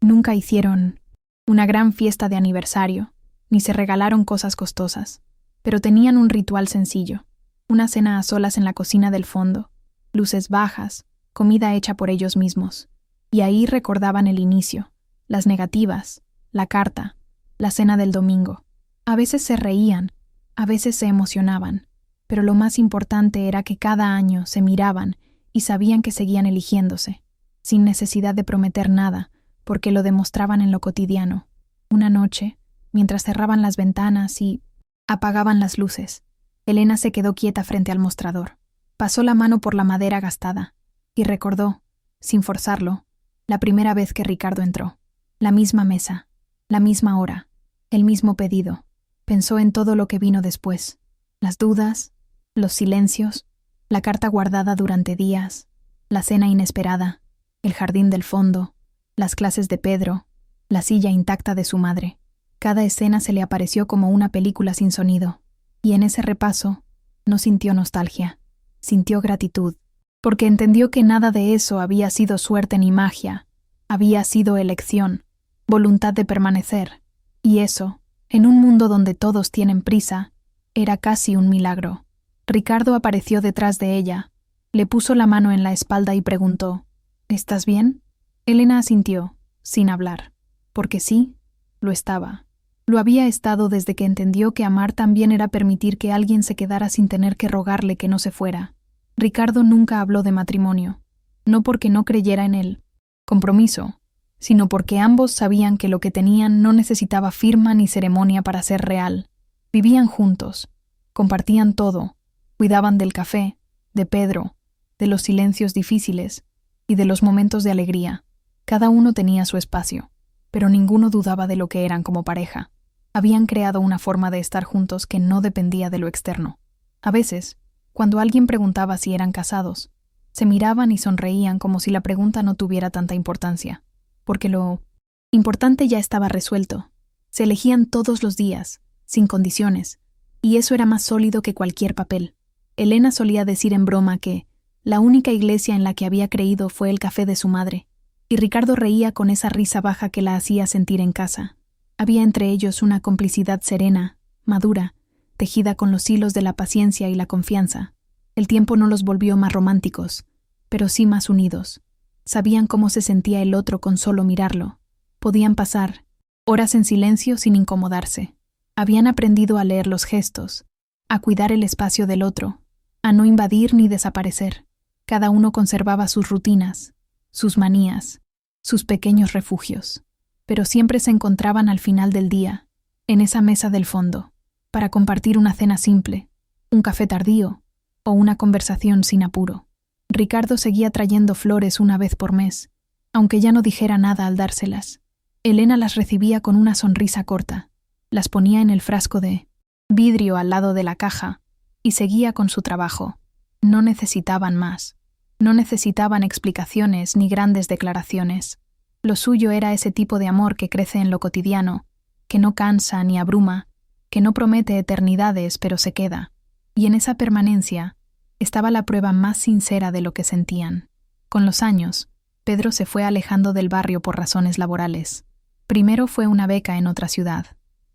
Nunca hicieron una gran fiesta de aniversario, ni se regalaron cosas costosas, pero tenían un ritual sencillo, una cena a solas en la cocina del fondo, luces bajas, comida hecha por ellos mismos. Y ahí recordaban el inicio, las negativas, la carta, la cena del domingo. A veces se reían, a veces se emocionaban, pero lo más importante era que cada año se miraban y sabían que seguían eligiéndose, sin necesidad de prometer nada, porque lo demostraban en lo cotidiano. Una noche, mientras cerraban las ventanas y apagaban las luces, Elena se quedó quieta frente al mostrador. Pasó la mano por la madera gastada y recordó, sin forzarlo, la primera vez que Ricardo entró. La misma mesa, la misma hora, el mismo pedido. Pensó en todo lo que vino después, las dudas, los silencios, la carta guardada durante días, la cena inesperada, el jardín del fondo, las clases de Pedro, la silla intacta de su madre. Cada escena se le apareció como una película sin sonido, y en ese repaso no sintió nostalgia, sintió gratitud, porque entendió que nada de eso había sido suerte ni magia, había sido elección, voluntad de permanecer, y eso, en un mundo donde todos tienen prisa, era casi un milagro. Ricardo apareció detrás de ella, le puso la mano en la espalda y preguntó, ¿estás bien? Elena asintió, sin hablar, porque sí, lo estaba. Lo había estado desde que entendió que amar también era permitir que alguien se quedara sin tener que rogarle que no se fuera. Ricardo nunca habló de matrimonio, no porque no creyera en él compromiso, sino porque ambos sabían que lo que tenían no necesitaba firma ni ceremonia para ser real. Vivían juntos, compartían todo, cuidaban del café, de Pedro, de los silencios difíciles y de los momentos de alegría. Cada uno tenía su espacio, pero ninguno dudaba de lo que eran como pareja. Habían creado una forma de estar juntos que no dependía de lo externo. A veces, cuando alguien preguntaba si eran casados, se miraban y sonreían como si la pregunta no tuviera tanta importancia, porque lo importante ya estaba resuelto. Se elegían todos los días, sin condiciones, y eso era más sólido que cualquier papel. Elena solía decir en broma que la única iglesia en la que había creído fue el café de su madre, y Ricardo reía con esa risa baja que la hacía sentir en casa. Había entre ellos una complicidad serena, madura, tejida con los hilos de la paciencia y la confianza. El tiempo no los volvió más románticos, pero sí más unidos. Sabían cómo se sentía el otro con solo mirarlo. Podían pasar horas en silencio sin incomodarse. Habían aprendido a leer los gestos, a cuidar el espacio del otro, a no invadir ni desaparecer. Cada uno conservaba sus rutinas, sus manías, sus pequeños refugios, pero siempre se encontraban al final del día, en esa mesa del fondo, para compartir una cena simple, un café tardío o una conversación sin apuro. Ricardo seguía trayendo flores una vez por mes, aunque ya no dijera nada al dárselas. Elena las recibía con una sonrisa corta, las ponía en el frasco de vidrio al lado de la caja y seguía con su trabajo. No necesitaban más. No necesitaban explicaciones ni grandes declaraciones. Lo suyo era ese tipo de amor que crece en lo cotidiano, que no cansa ni abruma, que no promete eternidades pero se queda. Y en esa permanencia, estaba la prueba más sincera de lo que sentían. Con los años, Pedro se fue alejando del barrio por razones laborales. Primero fue una beca en otra ciudad,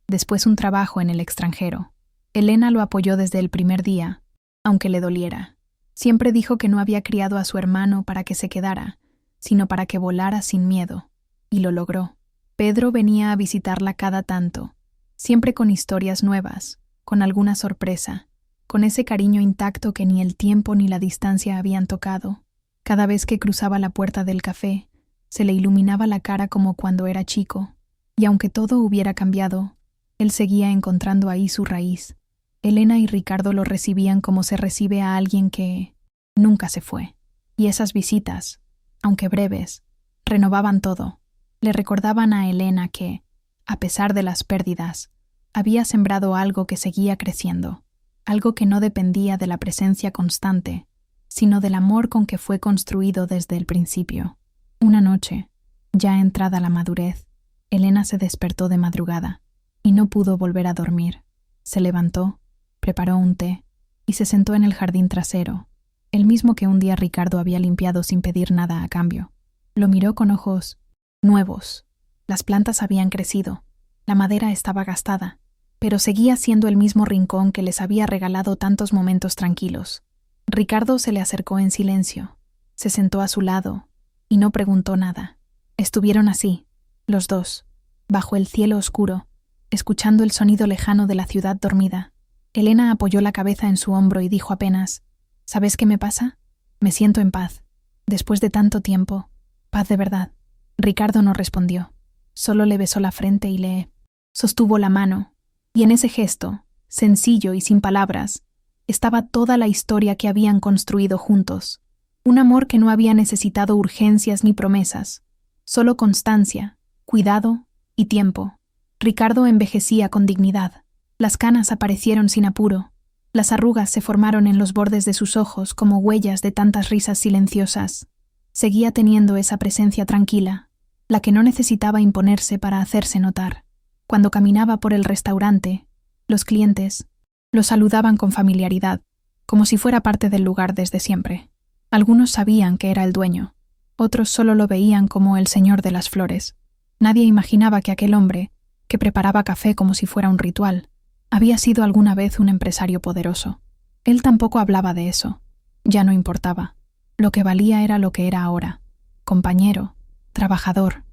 después un trabajo en el extranjero. Elena lo apoyó desde el primer día, aunque le doliera. Siempre dijo que no había criado a su hermano para que se quedara, sino para que volara sin miedo, y lo logró. Pedro venía a visitarla cada tanto, siempre con historias nuevas, con alguna sorpresa, con ese cariño intacto que ni el tiempo ni la distancia habían tocado. Cada vez que cruzaba la puerta del café, se le iluminaba la cara como cuando era chico, y aunque todo hubiera cambiado, él seguía encontrando ahí su raíz. Elena y Ricardo lo recibían como se recibe a alguien que nunca se fue. Y esas visitas, aunque breves, renovaban todo. Le recordaban a Elena que, a pesar de las pérdidas, había sembrado algo que seguía creciendo, algo que no dependía de la presencia constante, sino del amor con que fue construido desde el principio. Una noche, ya entrada la madurez, Elena se despertó de madrugada y no pudo volver a dormir. Se levantó, preparó un té y se sentó en el jardín trasero, el mismo que un día Ricardo había limpiado sin pedir nada a cambio. Lo miró con ojos nuevos. Las plantas habían crecido, la madera estaba gastada, pero seguía siendo el mismo rincón que les había regalado tantos momentos tranquilos. Ricardo se le acercó en silencio, se sentó a su lado y no preguntó nada. Estuvieron así, los dos, bajo el cielo oscuro, escuchando el sonido lejano de la ciudad dormida. Elena apoyó la cabeza en su hombro y dijo apenas: «¿Sabes qué me pasa? Me siento en paz. Después de tanto tiempo, paz de verdad». Ricardo no respondió, solo le besó la frente y le sostuvo la mano, y en ese gesto, sencillo y sin palabras, estaba toda la historia que habían construido juntos. Un amor que no había necesitado urgencias ni promesas, solo constancia, cuidado y tiempo. Ricardo envejecía con dignidad. Las canas aparecieron sin apuro. Las arrugas se formaron en los bordes de sus ojos como huellas de tantas risas silenciosas. Seguía teniendo esa presencia tranquila, la que no necesitaba imponerse para hacerse notar. Cuando caminaba por el restaurante, los clientes lo saludaban con familiaridad, como si fuera parte del lugar desde siempre. Algunos sabían que era el dueño, otros solo lo veían como el señor de las flores. Nadie imaginaba que aquel hombre, que preparaba café como si fuera un ritual, había sido alguna vez un empresario poderoso. Él tampoco hablaba de eso. Ya no importaba. Lo que valía era lo que era ahora: compañero, trabajador,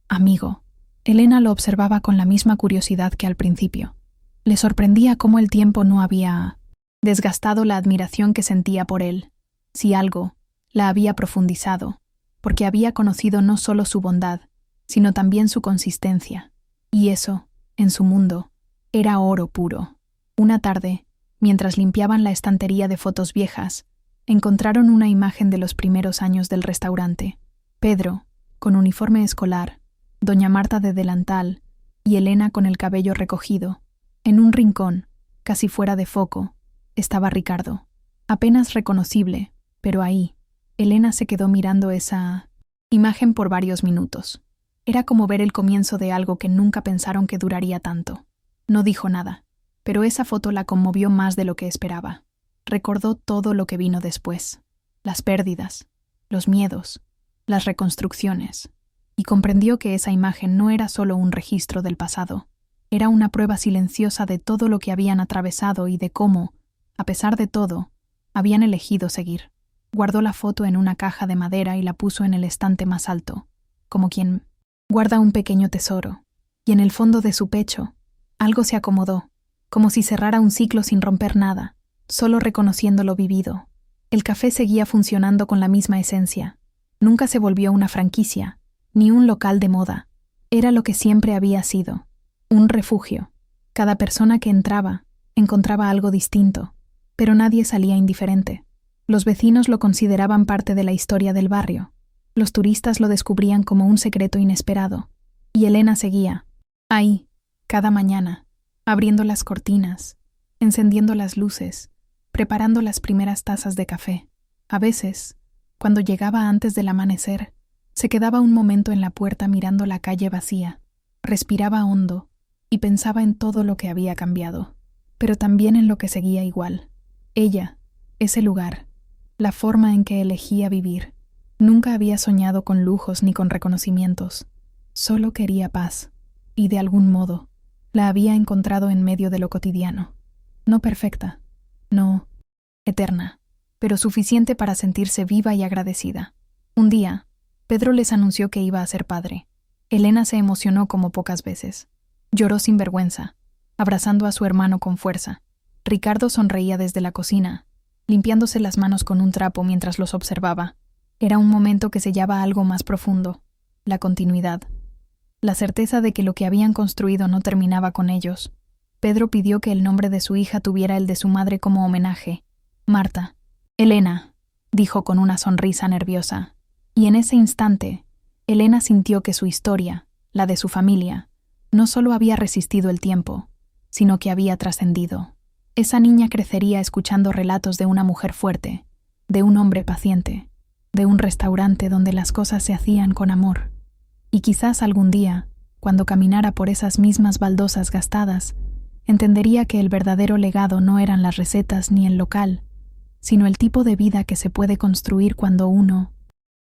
amigo. Elena lo observaba con la misma curiosidad que al principio. Le sorprendía cómo el tiempo no había desgastado la admiración que sentía por él. Si algo, la había profundizado, porque había conocido no solo su bondad, sino también su consistencia. Y eso, en su mundo, era oro puro. Una tarde, mientras limpiaban la estantería de fotos viejas, encontraron una imagen de los primeros años del restaurante. Pedro, con uniforme escolar, doña Marta de delantal y Elena con el cabello recogido. En un rincón, casi fuera de foco, estaba Ricardo. Apenas reconocible, pero ahí, Elena se quedó mirando esa imagen por varios minutos. Era como ver el comienzo de algo que nunca pensaron que duraría tanto. No dijo nada, pero esa foto la conmovió más de lo que esperaba. Recordó todo lo que vino después: las pérdidas, los miedos, las reconstrucciones, y comprendió que esa imagen no era solo un registro del pasado, era una prueba silenciosa de todo lo que habían atravesado y de cómo, a pesar de todo, habían elegido seguir. Guardó la foto en una caja de madera y la puso en el estante más alto, como quien guarda un pequeño tesoro, y en el fondo de su pecho, algo se acomodó, como si cerrara un ciclo sin romper nada, solo reconociendo lo vivido. El café seguía funcionando con la misma esencia. Nunca se volvió una franquicia, ni un local de moda. Era lo que siempre había sido: un refugio. Cada persona que entraba encontraba algo distinto, pero nadie salía indiferente. Los vecinos lo consideraban parte de la historia del barrio. Los turistas lo descubrían como un secreto inesperado. Y Elena seguía, ahí, cada mañana, abriendo las cortinas, encendiendo las luces, preparando las primeras tazas de café. A veces, cuando llegaba antes del amanecer, se quedaba un momento en la puerta mirando la calle vacía, respiraba hondo y pensaba en todo lo que había cambiado, pero también en lo que seguía igual. Ella, ese lugar, la forma en que elegía vivir. Nunca había soñado con lujos ni con reconocimientos. Solo quería paz, y de algún modo la había encontrado en medio de lo cotidiano. No perfecta, no eterna, pero suficiente para sentirse viva y agradecida. Un día, Pedro les anunció que iba a ser padre. Elena se emocionó como pocas veces. Lloró sin vergüenza, abrazando a su hermano con fuerza. Ricardo sonreía desde la cocina, limpiándose las manos con un trapo mientras los observaba. Era un momento que sellaba algo más profundo, la continuidad. La certeza de que lo que habían construido no terminaba con ellos. Pedro pidió que el nombre de su hija tuviera el de su madre como homenaje. Marta. Elena, dijo con una sonrisa nerviosa. Y en ese instante, Elena sintió que su historia, la de su familia, no solo había resistido el tiempo, sino que había trascendido. Esa niña crecería escuchando relatos de una mujer fuerte, de un hombre paciente, de un restaurante donde las cosas se hacían con amor. Y quizás algún día, cuando caminara por esas mismas baldosas gastadas, entendería que el verdadero legado no eran las recetas ni el local, sino el tipo de vida que se puede construir cuando uno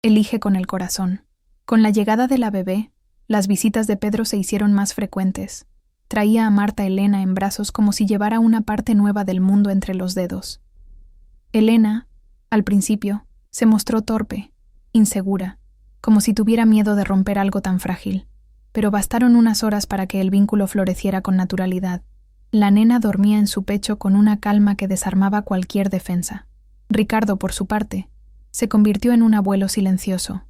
elige con el corazón. Con la llegada de la bebé, las visitas de Pedro se hicieron más frecuentes. Traía a Marta Elena en brazos como si llevara una parte nueva del mundo entre los dedos. Elena, al principio, se mostró torpe, insegura, como si tuviera miedo de romper algo tan frágil, pero bastaron unas horas para que el vínculo floreciera con naturalidad. La nena dormía en su pecho con una calma que desarmaba cualquier defensa. Ricardo, por su parte, se convirtió en un abuelo silencioso.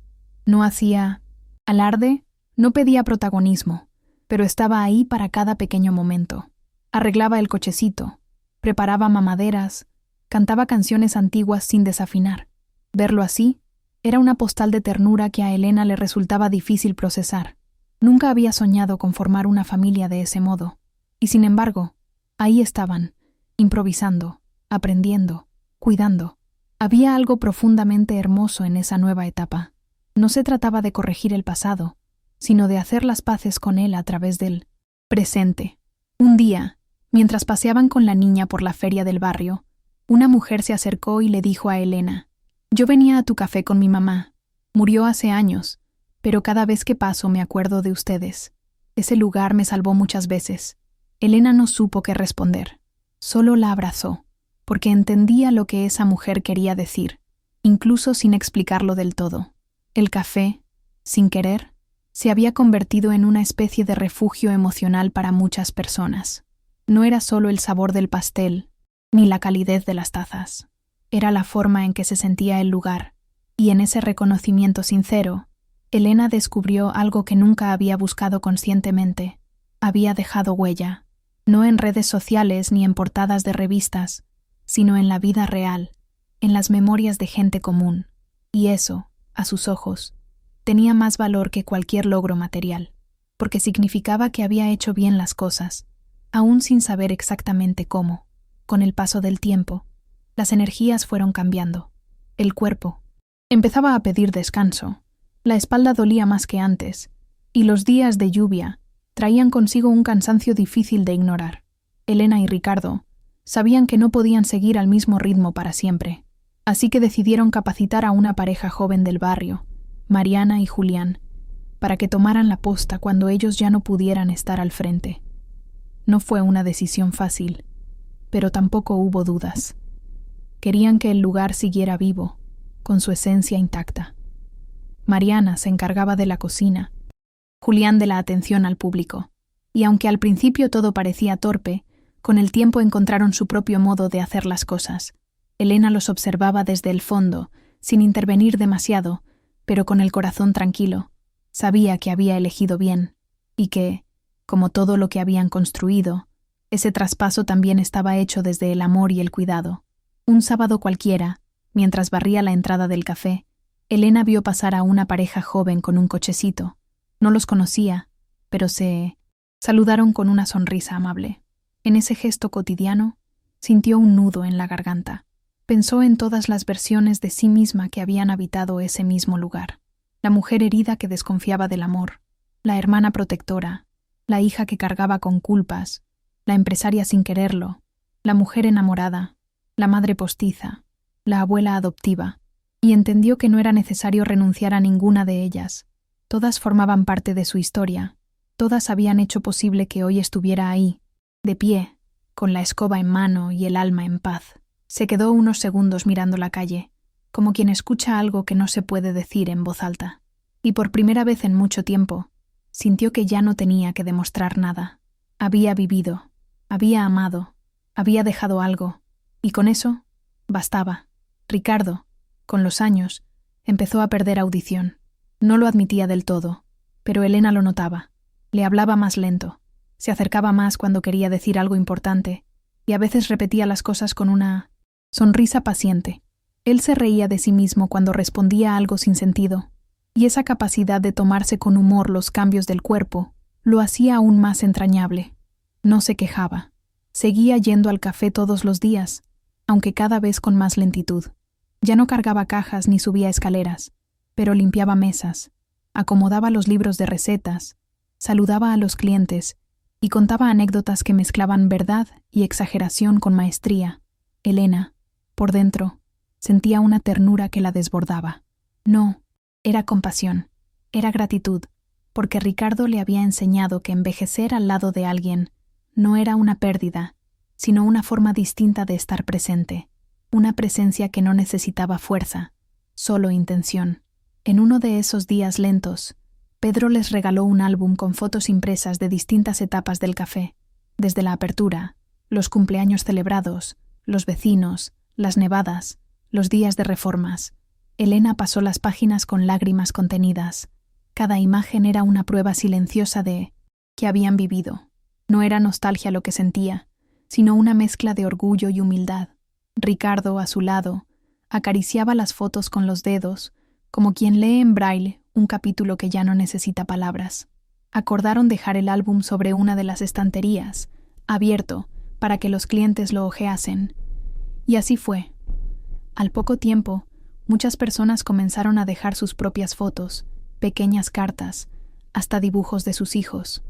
No hacía alarde, no pedía protagonismo, pero estaba ahí para cada pequeño momento. Arreglaba el cochecito, preparaba mamaderas, cantaba canciones antiguas sin desafinar. Verlo así era una postal de ternura que a Elena le resultaba difícil procesar. Nunca había soñado con formar una familia de ese modo. Y sin embargo, ahí estaban, improvisando, aprendiendo, cuidando. Había algo profundamente hermoso en esa nueva etapa. No se trataba de corregir el pasado, sino de hacer las paces con él a través del presente. Un día, mientras paseaban con la niña por la feria del barrio, una mujer se acercó y le dijo a Elena: «Yo venía a tu café con mi mamá. Murió hace años, pero cada vez que paso me acuerdo de ustedes. Ese lugar me salvó muchas veces». Elena no supo qué responder. Solo la abrazó, porque entendía lo que esa mujer quería decir, incluso sin explicarlo del todo. El café, sin querer, se había convertido en una especie de refugio emocional para muchas personas. No era solo el sabor del pastel, ni la calidez de las tazas. Era la forma en que se sentía el lugar, y en ese reconocimiento sincero, Elena descubrió algo que nunca había buscado conscientemente. Había dejado huella, no en redes sociales ni en portadas de revistas, sino en la vida real, en las memorias de gente común, y eso, a sus ojos, tenía más valor que cualquier logro material, porque significaba que había hecho bien las cosas, aún sin saber exactamente cómo. Con el paso del tiempo, las energías fueron cambiando. El cuerpo empezaba a pedir descanso, la espalda dolía más que antes, y los días de lluvia traían consigo un cansancio difícil de ignorar. Elena y Ricardo sabían que no podían seguir al mismo ritmo para siempre, así que decidieron capacitar a una pareja joven del barrio, Mariana y Julián, para que tomaran la posta cuando ellos ya no pudieran estar al frente. No fue una decisión fácil, pero tampoco hubo dudas. Querían que el lugar siguiera vivo, con su esencia intacta. Mariana se encargaba de la cocina, Julián de la atención al público, y aunque al principio todo parecía torpe, con el tiempo encontraron su propio modo de hacer las cosas. Elena los observaba desde el fondo, sin intervenir demasiado, pero con el corazón tranquilo. Sabía que había elegido bien, y que, como todo lo que habían construido, ese traspaso también estaba hecho desde el amor y el cuidado. Un sábado cualquiera, mientras barría la entrada del café, Elena vio pasar a una pareja joven con un cochecito. No los conocía, pero se saludaron con una sonrisa amable. En ese gesto cotidiano, sintió un nudo en la garganta. Pensó en todas las versiones de sí misma que habían habitado ese mismo lugar. La mujer herida que desconfiaba del amor, la hermana protectora, la hija que cargaba con culpas, la empresaria sin quererlo, la mujer enamorada, la madre postiza, la abuela adoptiva, y entendió que no era necesario renunciar a ninguna de ellas. Todas formaban parte de su historia, todas habían hecho posible que hoy estuviera ahí, de pie, con la escoba en mano y el alma en paz. Se quedó unos segundos mirando la calle, como quien escucha algo que no se puede decir en voz alta. Y por primera vez en mucho tiempo, sintió que ya no tenía que demostrar nada. Había vivido, había amado, había dejado algo, y con eso bastaba. Ricardo, con los años, empezó a perder audición. No lo admitía del todo, pero Elena lo notaba. Le hablaba más lento, se acercaba más cuando quería decir algo importante, y a veces repetía las cosas con una sonrisa paciente. Él se reía de sí mismo cuando respondía algo sin sentido, y esa capacidad de tomarse con humor los cambios del cuerpo lo hacía aún más entrañable. No se quejaba. Seguía yendo al café todos los días, aunque cada vez con más lentitud. Ya no cargaba cajas ni subía escaleras, pero limpiaba mesas, acomodaba los libros de recetas, saludaba a los clientes y contaba anécdotas que mezclaban verdad y exageración con maestría. Elena, por dentro, sentía una ternura que la desbordaba. No, era compasión, era gratitud, porque Ricardo le había enseñado que envejecer al lado de alguien no era una pérdida, sino una forma distinta de estar presente, una presencia que no necesitaba fuerza, solo intención. En uno de esos días lentos, Pedro les regaló un álbum con fotos impresas de distintas etapas del café, desde la apertura, los cumpleaños celebrados, los vecinos, las nevadas, los días de reformas. Elena pasó las páginas con lágrimas contenidas. Cada imagen era una prueba silenciosa de que habían vivido. No era nostalgia lo que sentía, sino una mezcla de orgullo y humildad. Ricardo, a su lado, acariciaba las fotos con los dedos, como quien lee en braille un capítulo que ya no necesita palabras. Acordaron dejar el álbum sobre una de las estanterías, abierto, para que los clientes lo hojeasen. Y así fue. Al poco tiempo, muchas personas comenzaron a dejar sus propias fotos, pequeñas cartas, hasta dibujos de sus hijos.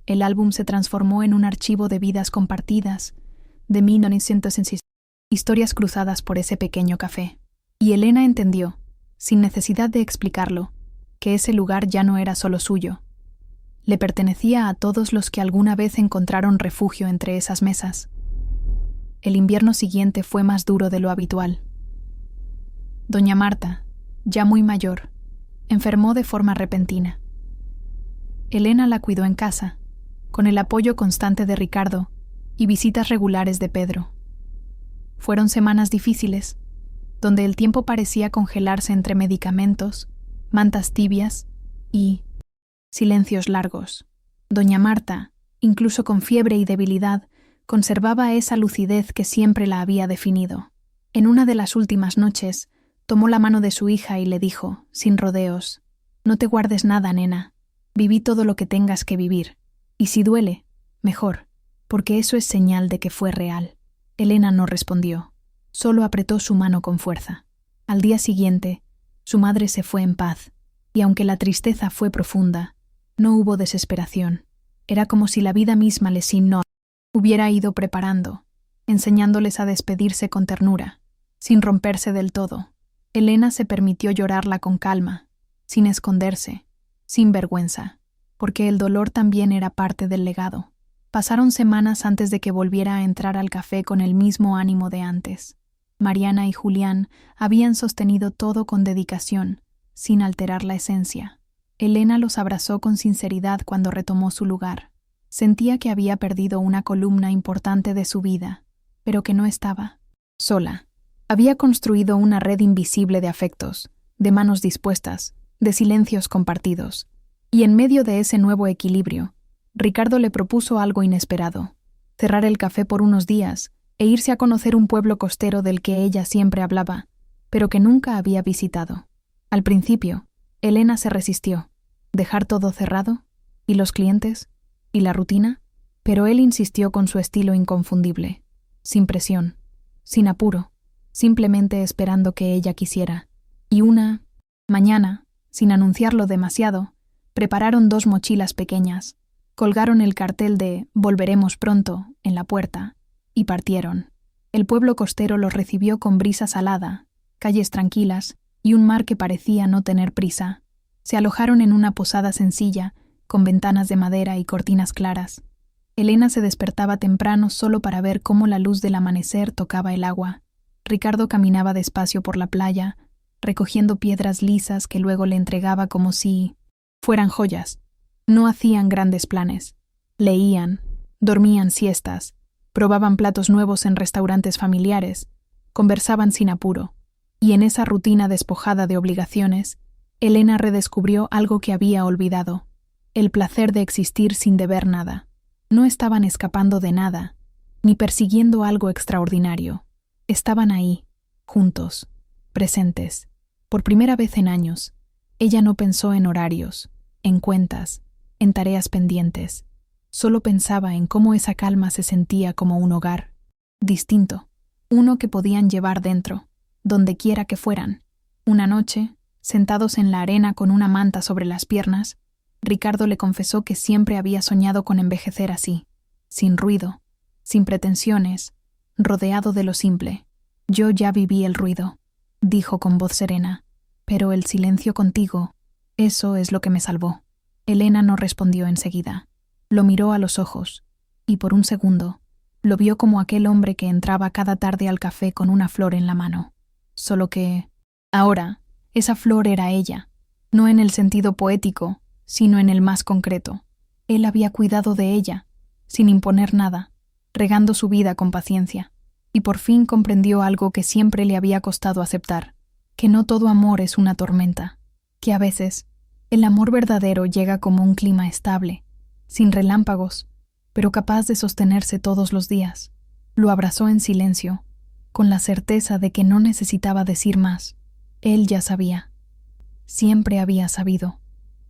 El álbum se transformó en un archivo de vidas compartidas, de 1960, historias cruzadas por ese pequeño café. Y Elena entendió, sin necesidad de explicarlo, que ese lugar ya no era solo suyo. Le pertenecía a todos los que alguna vez encontraron refugio entre esas mesas. El invierno siguiente fue más duro de lo habitual. Doña Marta, ya muy mayor, enfermó de forma repentina. Elena la cuidó en casa, con el apoyo constante de Ricardo y visitas regulares de Pedro. Fueron semanas difíciles, donde el tiempo parecía congelarse entre medicamentos, mantas tibias y silencios largos. Doña Marta, incluso con fiebre y debilidad, conservaba esa lucidez que siempre la había definido. En una de las últimas noches, tomó la mano de su hija y le dijo, sin rodeos, «No te guardes nada, nena. Viví todo lo que tengas que vivir. Y si duele, mejor, porque eso es señal de que fue real». Elena no respondió, solo apretó su mano con fuerza. Al día siguiente, su madre se fue en paz, y aunque la tristeza fue profunda, no hubo desesperación. Era como si la vida misma les hubiera ido preparando, enseñándoles a despedirse con ternura, sin romperse del todo. Elena se permitió llorarla con calma, sin esconderse, sin vergüenza, porque el dolor también era parte del legado. Pasaron semanas antes de que volviera a entrar al café con el mismo ánimo de antes. Mariana y Julián habían sostenido todo con dedicación, sin alterar la esencia. Elena los abrazó con sinceridad cuando retomó su lugar. Sentía que había perdido una columna importante de su vida, pero que no estaba sola. Había construido una red invisible de afectos, de manos dispuestas, de silencios compartidos. Y en medio de ese nuevo equilibrio, Ricardo le propuso algo inesperado: cerrar el café por unos días e irse a conocer un pueblo costero del que ella siempre hablaba, pero que nunca había visitado. Al principio, Elena se resistió. ¿Dejar todo cerrado? ¿Y los clientes? ¿Y la rutina? Pero él insistió con su estilo inconfundible, sin presión, sin apuro, simplemente esperando que ella quisiera. Y una mañana, sin anunciarlo demasiado, prepararon 2 mochilas pequeñas, colgaron el cartel de «Volveremos pronto» en la puerta y partieron. El pueblo costero los recibió con brisa salada, calles tranquilas y un mar que parecía no tener prisa. Se alojaron en una posada sencilla, con ventanas de madera y cortinas claras. Elena se despertaba temprano solo para ver cómo la luz del amanecer tocaba el agua. Ricardo caminaba despacio por la playa, recogiendo piedras lisas que luego le entregaba como si fueran joyas. No hacían grandes planes. Leían, dormían siestas, probaban platos nuevos en restaurantes familiares, conversaban sin apuro. Y en esa rutina despojada de obligaciones, Elena redescubrió algo que había olvidado: el placer de existir sin deber nada. No estaban escapando de nada, ni persiguiendo algo extraordinario. Estaban ahí, juntos, presentes. Por primera vez en años, ella no pensó en horarios, en cuentas, en tareas pendientes. Solo pensaba en cómo esa calma se sentía como un hogar, distinto, uno que podían llevar dentro, donde quiera que fueran. Una noche, sentados en la arena con una manta sobre las piernas, Ricardo le confesó que siempre había soñado con envejecer así, sin ruido, sin pretensiones, rodeado de lo simple. Yo ya viví el ruido, dijo con voz serena, pero el silencio contigo, eso es lo que me salvó. Elena no respondió enseguida. Lo miró a los ojos, y por un segundo, lo vio como aquel hombre que entraba cada tarde al café con una flor en la mano. Solo que, ahora, esa flor era ella, no en el sentido poético, sino en el más concreto. Él había cuidado de ella, sin imponer nada, regando su vida con paciencia, y por fin comprendió algo que siempre le había costado aceptar, que no todo amor es una tormenta, que a veces el amor verdadero llega como un clima estable, sin relámpagos, pero capaz de sostenerse todos los días. Lo abrazó en silencio, con la certeza de que no necesitaba decir más. Él ya sabía. Siempre había sabido.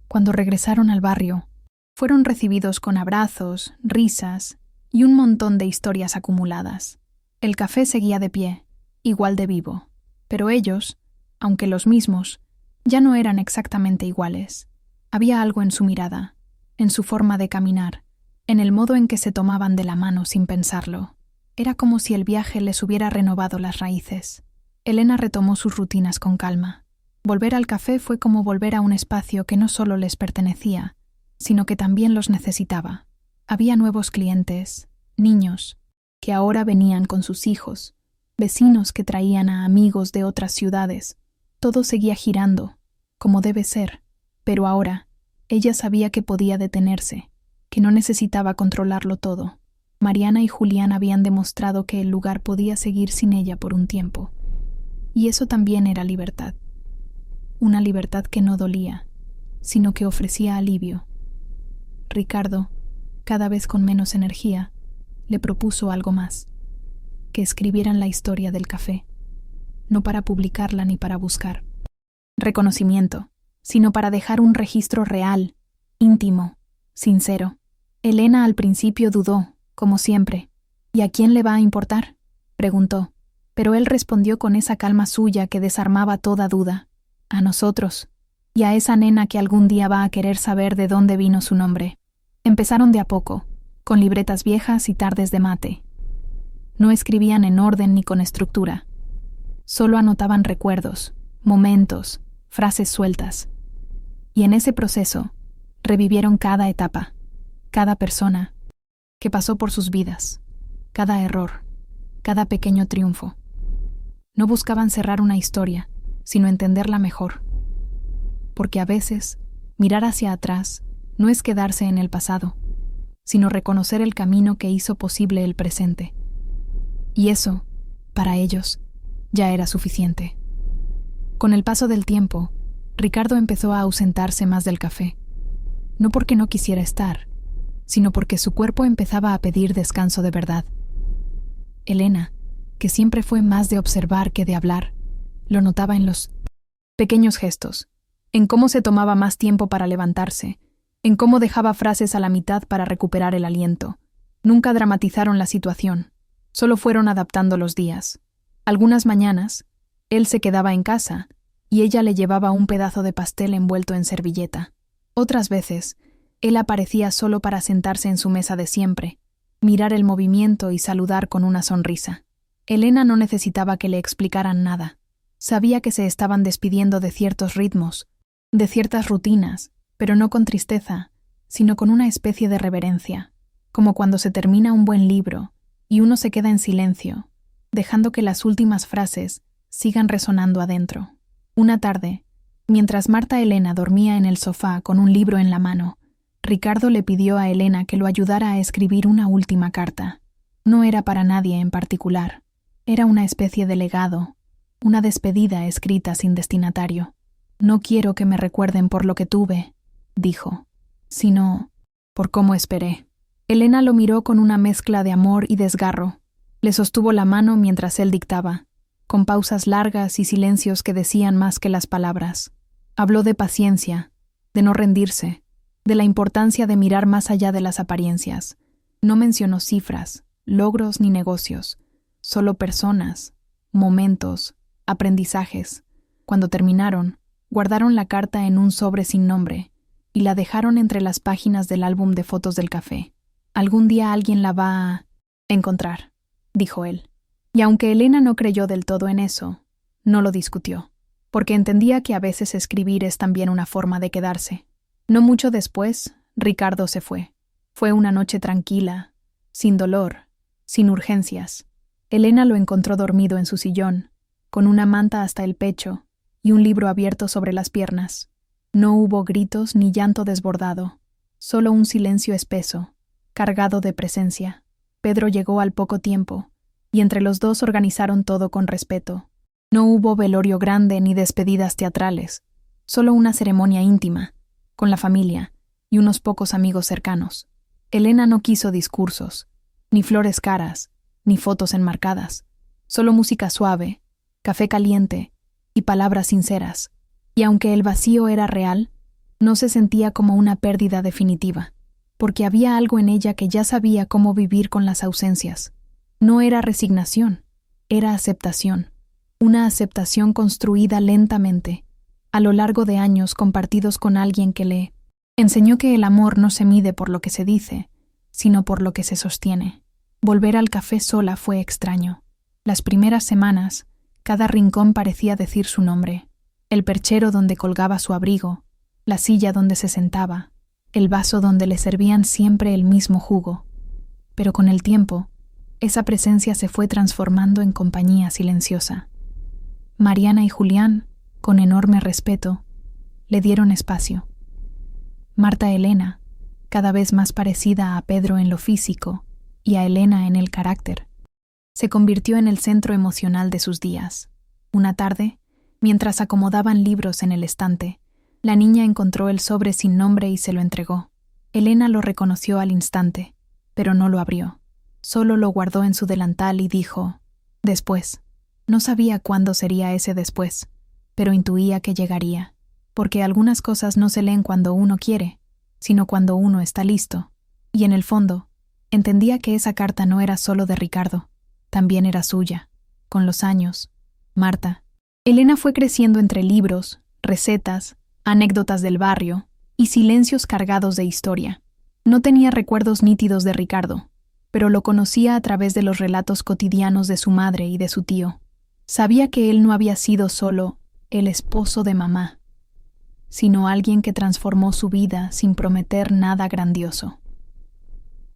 Cuando regresaron al barrio, fueron recibidos con abrazos, risas y un montón de historias acumuladas. El café seguía de pie, igual de vivo, pero ellos, aunque los mismos, ya no eran exactamente iguales. Había algo en su mirada, en su forma de caminar, en el modo en que se tomaban de la mano sin pensarlo. Era como si el viaje les hubiera renovado las raíces. Elena retomó sus rutinas con calma. Volver al café fue como volver a un espacio que no solo les pertenecía, sino que también los necesitaba. Había nuevos clientes, niños, que ahora venían con sus hijos, vecinos que traían a amigos de otras ciudades. Todo seguía girando, como debe ser, pero ahora ella sabía que podía detenerse, que no necesitaba controlarlo todo. Mariana y Julián habían demostrado que el lugar podía seguir sin ella por un tiempo. Y eso también era libertad. Una libertad que no dolía, sino que ofrecía alivio. Ricardo, cada vez con menos energía, le propuso algo más: que escribieran la historia del café, no para publicarla ni para buscar reconocimiento, sino para dejar un registro real, íntimo, sincero. Elena al principio dudó, como siempre. ¿Y a quién le va a importar?, preguntó, pero él respondió con esa calma suya que desarmaba toda duda: a nosotros, y a esa nena que algún día va a querer saber de dónde vino su nombre. Empezaron de a poco, con libretas viejas y tardes de mate. No escribían en orden ni con estructura. Solo anotaban recuerdos, momentos, frases sueltas. Y en ese proceso, revivieron cada etapa, cada persona que pasó por sus vidas, cada error, cada pequeño triunfo. No buscaban cerrar una historia, sino entenderla mejor. Porque a veces, mirar hacia atrás no es quedarse en el pasado, sino reconocer el camino que hizo posible el presente. Y eso, para ellos, ya era suficiente. Con el paso del tiempo, Ricardo empezó a ausentarse más del café. No porque no quisiera estar, sino porque su cuerpo empezaba a pedir descanso de verdad. Elena, que siempre fue más de observar que de hablar, lo notaba en los pequeños gestos, en cómo se tomaba más tiempo para levantarse, en cómo dejaba frases a la mitad para recuperar el aliento. Nunca dramatizaron la situación, solo fueron adaptando los días. Algunas mañanas, él se quedaba en casa y ella le llevaba un pedazo de pastel envuelto en servilleta. Otras veces, él aparecía solo para sentarse en su mesa de siempre, mirar el movimiento y saludar con una sonrisa. Elena no necesitaba que le explicaran nada. Sabía que se estaban despidiendo de ciertos ritmos, de ciertas rutinas, pero no con tristeza, sino con una especie de reverencia, como cuando se termina un buen libro y uno se queda en silencio, dejando que las últimas frases sigan resonando adentro. Una tarde, mientras Marta Elena dormía en el sofá con un libro en la mano, Ricardo le pidió a Elena que lo ayudara a escribir una última carta. No era para nadie en particular. Era una especie de legado, una despedida escrita sin destinatario. «No quiero que me recuerden por lo que tuve», dijo, «sino por cómo esperé». Elena lo miró con una mezcla de amor y desgarro. Le sostuvo la mano mientras él dictaba, con pausas largas y silencios que decían más que las palabras. Habló de paciencia, de no rendirse, de la importancia de mirar más allá de las apariencias. No mencionó cifras, logros ni negocios, solo personas, momentos, aprendizajes. Cuando terminaron, guardaron la carta en un sobre sin nombre y la dejaron entre las páginas del álbum de fotos del café. «Algún día alguien la va a encontrar», dijo él. Y aunque Elena no creyó del todo en eso, no lo discutió, porque entendía que a veces escribir es también una forma de quedarse. No mucho después, Ricardo se fue. Fue una noche tranquila, sin dolor, sin urgencias. Elena lo encontró dormido en su sillón, con una manta hasta el pecho y un libro abierto sobre las piernas. No hubo gritos ni llanto desbordado, solo un silencio espeso, cargado de presencia. Pedro llegó al poco tiempo, y entre los dos organizaron todo con respeto. No hubo velorio grande ni despedidas teatrales, solo una ceremonia íntima, con la familia y unos pocos amigos cercanos. Elena no quiso discursos, ni flores caras, ni fotos enmarcadas, solo música suave, café caliente y palabras sinceras. Y aunque el vacío era real, no se sentía como una pérdida definitiva, porque había algo en ella que ya sabía cómo vivir con las ausencias. No era resignación, era aceptación, una aceptación construida lentamente, a lo largo de años compartidos con alguien que le enseñó que el amor no se mide por lo que se dice, sino por lo que se sostiene. Volver al café sola fue extraño. Las primeras semanas, cada rincón parecía decir su nombre. El perchero donde colgaba su abrigo, la silla donde se sentaba, el vaso donde le servían siempre el mismo jugo. Pero con el tiempo, esa presencia se fue transformando en compañía silenciosa. Mariana y Julián, con enorme respeto, le dieron espacio. Marta Elena, cada vez más parecida a Pedro en lo físico y a Elena en el carácter, se convirtió en el centro emocional de sus días. Una tarde, mientras acomodaban libros en el estante, la niña encontró el sobre sin nombre y se lo entregó. Elena lo reconoció al instante, pero no lo abrió. Solo lo guardó en su delantal y dijo, «Después». No sabía cuándo sería ese después, pero intuía que llegaría, porque algunas cosas no se leen cuando uno quiere, sino cuando uno está listo. Y en el fondo, entendía que esa carta no era solo de Ricardo, también era suya. Con los años, Marta. Elena fue creciendo entre libros, recetas, anécdotas del barrio y silencios cargados de historia. No tenía recuerdos nítidos de Ricardo, pero lo conocía a través de los relatos cotidianos de su madre y de su tío. Sabía que él no había sido solo el esposo de mamá, sino alguien que transformó su vida sin prometer nada grandioso.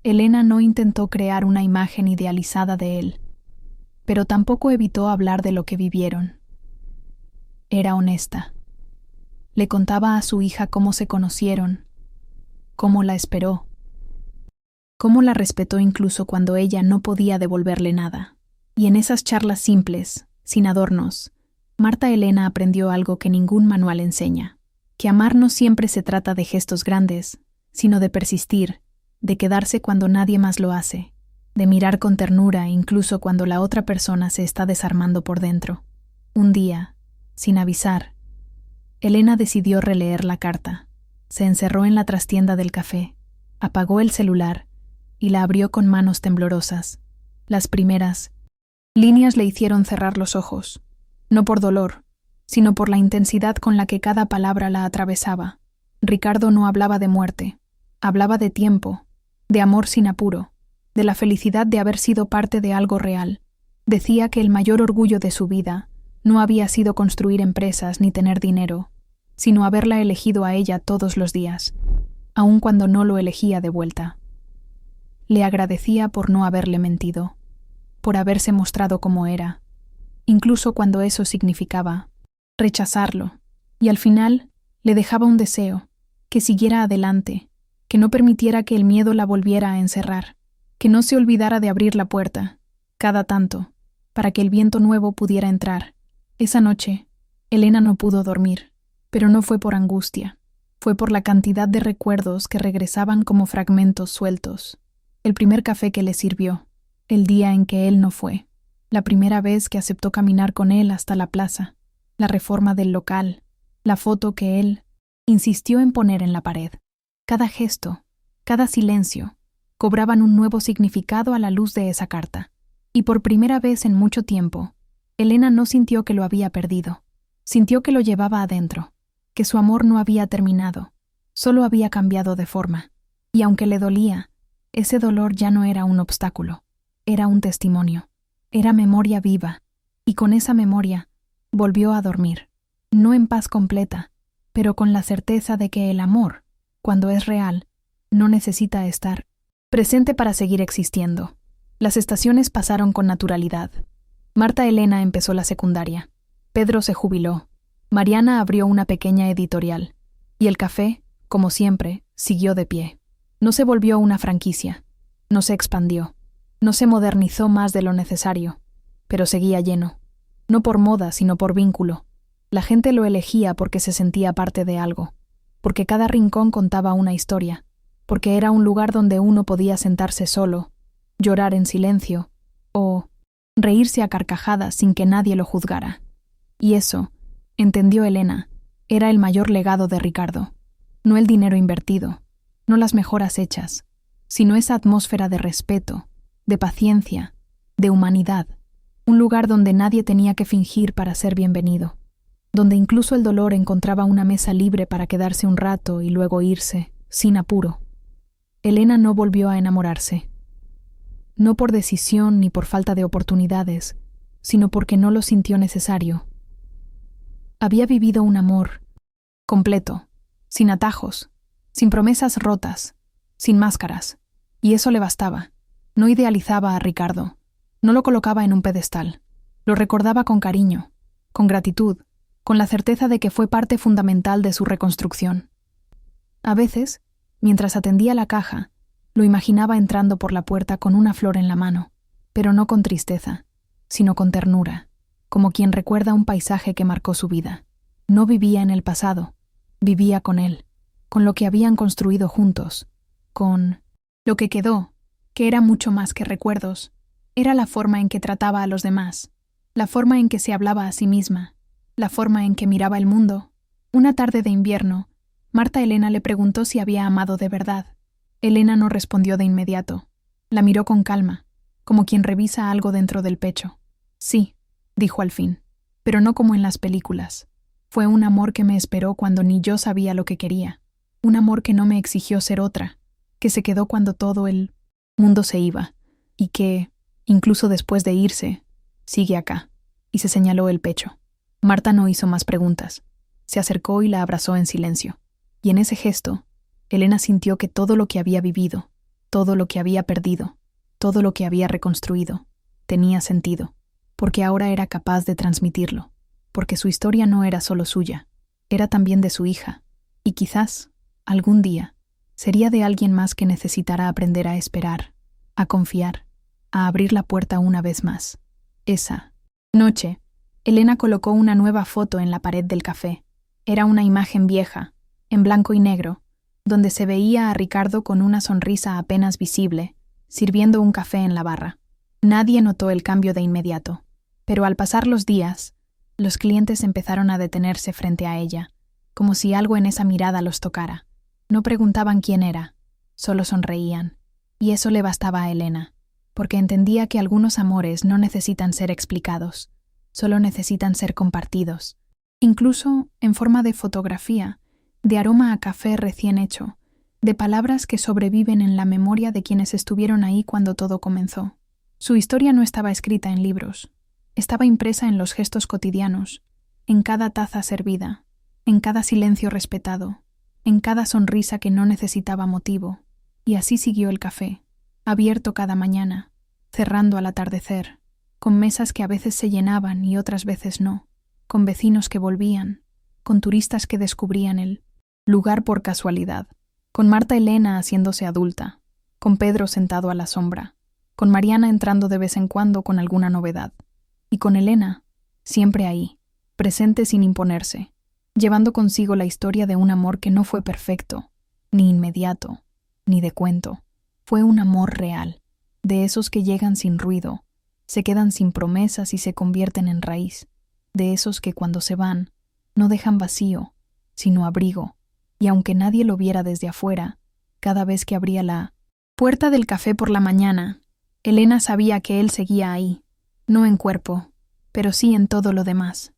Elena no intentó crear una imagen idealizada de él, pero tampoco evitó hablar de lo que vivieron. Era honesta. Le contaba a su hija cómo se conocieron, cómo la esperó, cómo la respetó incluso cuando ella no podía devolverle nada. Y en esas charlas simples, sin adornos, Marta Elena aprendió algo que ningún manual enseña, que amar no siempre se trata de gestos grandes, sino de persistir, de quedarse cuando nadie más lo hace, de mirar con ternura incluso cuando la otra persona se está desarmando por dentro. Un día, sin avisar, Elena decidió releer la carta. Se encerró en la trastienda del café, apagó el celular y la abrió con manos temblorosas. Las primeras líneas le hicieron cerrar los ojos, no por dolor, sino por la intensidad con la que cada palabra la atravesaba. Ricardo no hablaba de muerte, hablaba de tiempo, de amor sin apuro, de la felicidad de haber sido parte de algo real. Decía que el mayor orgullo de su vida no había sido construir empresas ni tener dinero, sino haberla elegido a ella todos los días, aun cuando no lo elegía de vuelta. Le agradecía por no haberle mentido, por haberse mostrado como era, incluso cuando eso significaba rechazarlo, y al final le dejaba un deseo, que siguiera adelante, que no permitiera que el miedo la volviera a encerrar, que no se olvidara de abrir la puerta, cada tanto, para que el viento nuevo pudiera entrar. Esa noche, Elena no pudo dormir, pero no fue por angustia, fue por la cantidad de recuerdos que regresaban como fragmentos sueltos. El primer café que le sirvió, el día en que él no fue, la primera vez que aceptó caminar con él hasta la plaza, la reforma del local, la foto que él insistió en poner en la pared. Cada gesto, cada silencio, cobraban un nuevo significado a la luz de esa carta. Y por primera vez en mucho tiempo, Elena no sintió que lo había perdido. Sintió que lo llevaba adentro, que su amor no había terminado, solo había cambiado de forma. Y aunque le dolía, ese dolor ya no era un obstáculo, era un testimonio, era memoria viva, y con esa memoria volvió a dormir, no en paz completa, pero con la certeza de que el amor, cuando es real, no necesita estar presente para seguir existiendo. Las estaciones pasaron con naturalidad. Marta Elena empezó la secundaria. Pedro se jubiló. Mariana abrió una pequeña editorial. Y el café, como siempre, siguió de pie. No se volvió una franquicia. No se expandió. No se modernizó más de lo necesario. Pero seguía lleno. No por moda, sino por vínculo. La gente lo elegía porque se sentía parte de algo. Porque cada rincón contaba una historia. Porque era un lugar donde uno podía sentarse solo, llorar en silencio, o reírse a carcajadas sin que nadie lo juzgara. Y eso, entendió Elena, era el mayor legado de Ricardo. No el dinero invertido, no las mejoras hechas, sino esa atmósfera de respeto, de paciencia, de humanidad. Un lugar donde nadie tenía que fingir para ser bienvenido. Donde incluso el dolor encontraba una mesa libre para quedarse un rato y luego irse, sin apuro. Elena no volvió a enamorarse. No por decisión ni por falta de oportunidades, sino porque no lo sintió necesario. Había vivido un amor completo, sin atajos, sin promesas rotas, sin máscaras, y eso le bastaba. No idealizaba a Ricardo, no lo colocaba en un pedestal, lo recordaba con cariño, con gratitud, con la certeza de que fue parte fundamental de su reconstrucción. A veces, mientras atendía la caja, lo imaginaba entrando por la puerta con una flor en la mano, pero no con tristeza, sino con ternura, como quien recuerda un paisaje que marcó su vida. No vivía en el pasado, vivía con él, con lo que habían construido juntos, con lo que quedó, que era mucho más que recuerdos. Era la forma en que trataba a los demás, la forma en que se hablaba a sí misma, la forma en que miraba el mundo. Una tarde de invierno, Marta Elena le preguntó si había amado de verdad. Elena no respondió de inmediato. La miró con calma, como quien revisa algo dentro del pecho. Sí, dijo al fin, pero no como en las películas. Fue un amor que me esperó cuando ni yo sabía lo que quería. Un amor que no me exigió ser otra, que se quedó cuando todo el mundo se iba, y que, incluso después de irse, sigue acá. Y se señaló el pecho. Marta no hizo más preguntas. Se acercó y la abrazó en silencio. Y en ese gesto, Elena sintió que todo lo que había vivido, todo lo que había perdido, todo lo que había reconstruido, tenía sentido, porque ahora era capaz de transmitirlo, porque su historia no era solo suya, era también de su hija, y quizás, algún día, sería de alguien más que necesitara aprender a esperar, a confiar, a abrir la puerta una vez más. Esa noche, Elena colocó una nueva foto en la pared del café. Era una imagen vieja, en blanco y negro, donde se veía a Ricardo con una sonrisa apenas visible, sirviendo un café en la barra. Nadie notó el cambio de inmediato, pero al pasar los días, los clientes empezaron a detenerse frente a ella, como si algo en esa mirada los tocara. No preguntaban quién era, solo sonreían, y eso le bastaba a Elena, porque entendía que algunos amores no necesitan ser explicados, solo necesitan ser compartidos, incluso en forma de fotografía, de aroma a café recién hecho, de palabras que sobreviven en la memoria de quienes estuvieron ahí cuando todo comenzó. Su historia no estaba escrita en libros, estaba impresa en los gestos cotidianos, en cada taza servida, en cada silencio respetado, en cada sonrisa que no necesitaba motivo. Y así siguió el café, abierto cada mañana, cerrando al atardecer, con mesas que a veces se llenaban y otras veces no, con vecinos que volvían, con turistas que descubrían el lugar por casualidad, con Marta Elena haciéndose adulta, con Pedro sentado a la sombra, con Mariana entrando de vez en cuando con alguna novedad, y con Elena, siempre ahí, presente sin imponerse, llevando consigo la historia de un amor que no fue perfecto, ni inmediato, ni de cuento. Fue un amor real, de esos que llegan sin ruido, se quedan sin promesas y se convierten en raíz, de esos que cuando se van, no dejan vacío, sino abrigo, y aunque nadie lo viera desde afuera, cada vez que abría la puerta del café por la mañana, Elena sabía que él seguía ahí, no en cuerpo, pero sí en todo lo demás.